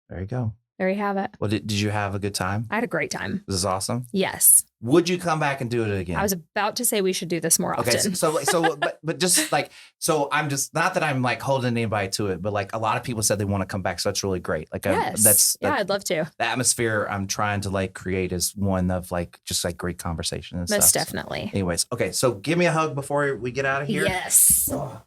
There you go. There you have it. Well, did you have a good time? I had a great time. This is awesome. Yes. Would you come back and do it again? I was about to say we should do this more often. Okay, but just like, so I'm just, not that I'm like holding anybody to it, but like a lot of people said they want to come back. So that's really great. Like, yes. I'd love to. The atmosphere I'm trying to like create is one of like, just like great conversation and stuff. Most definitely. So anyways. Okay. So give me a hug before we get out of here. Yes. Oh.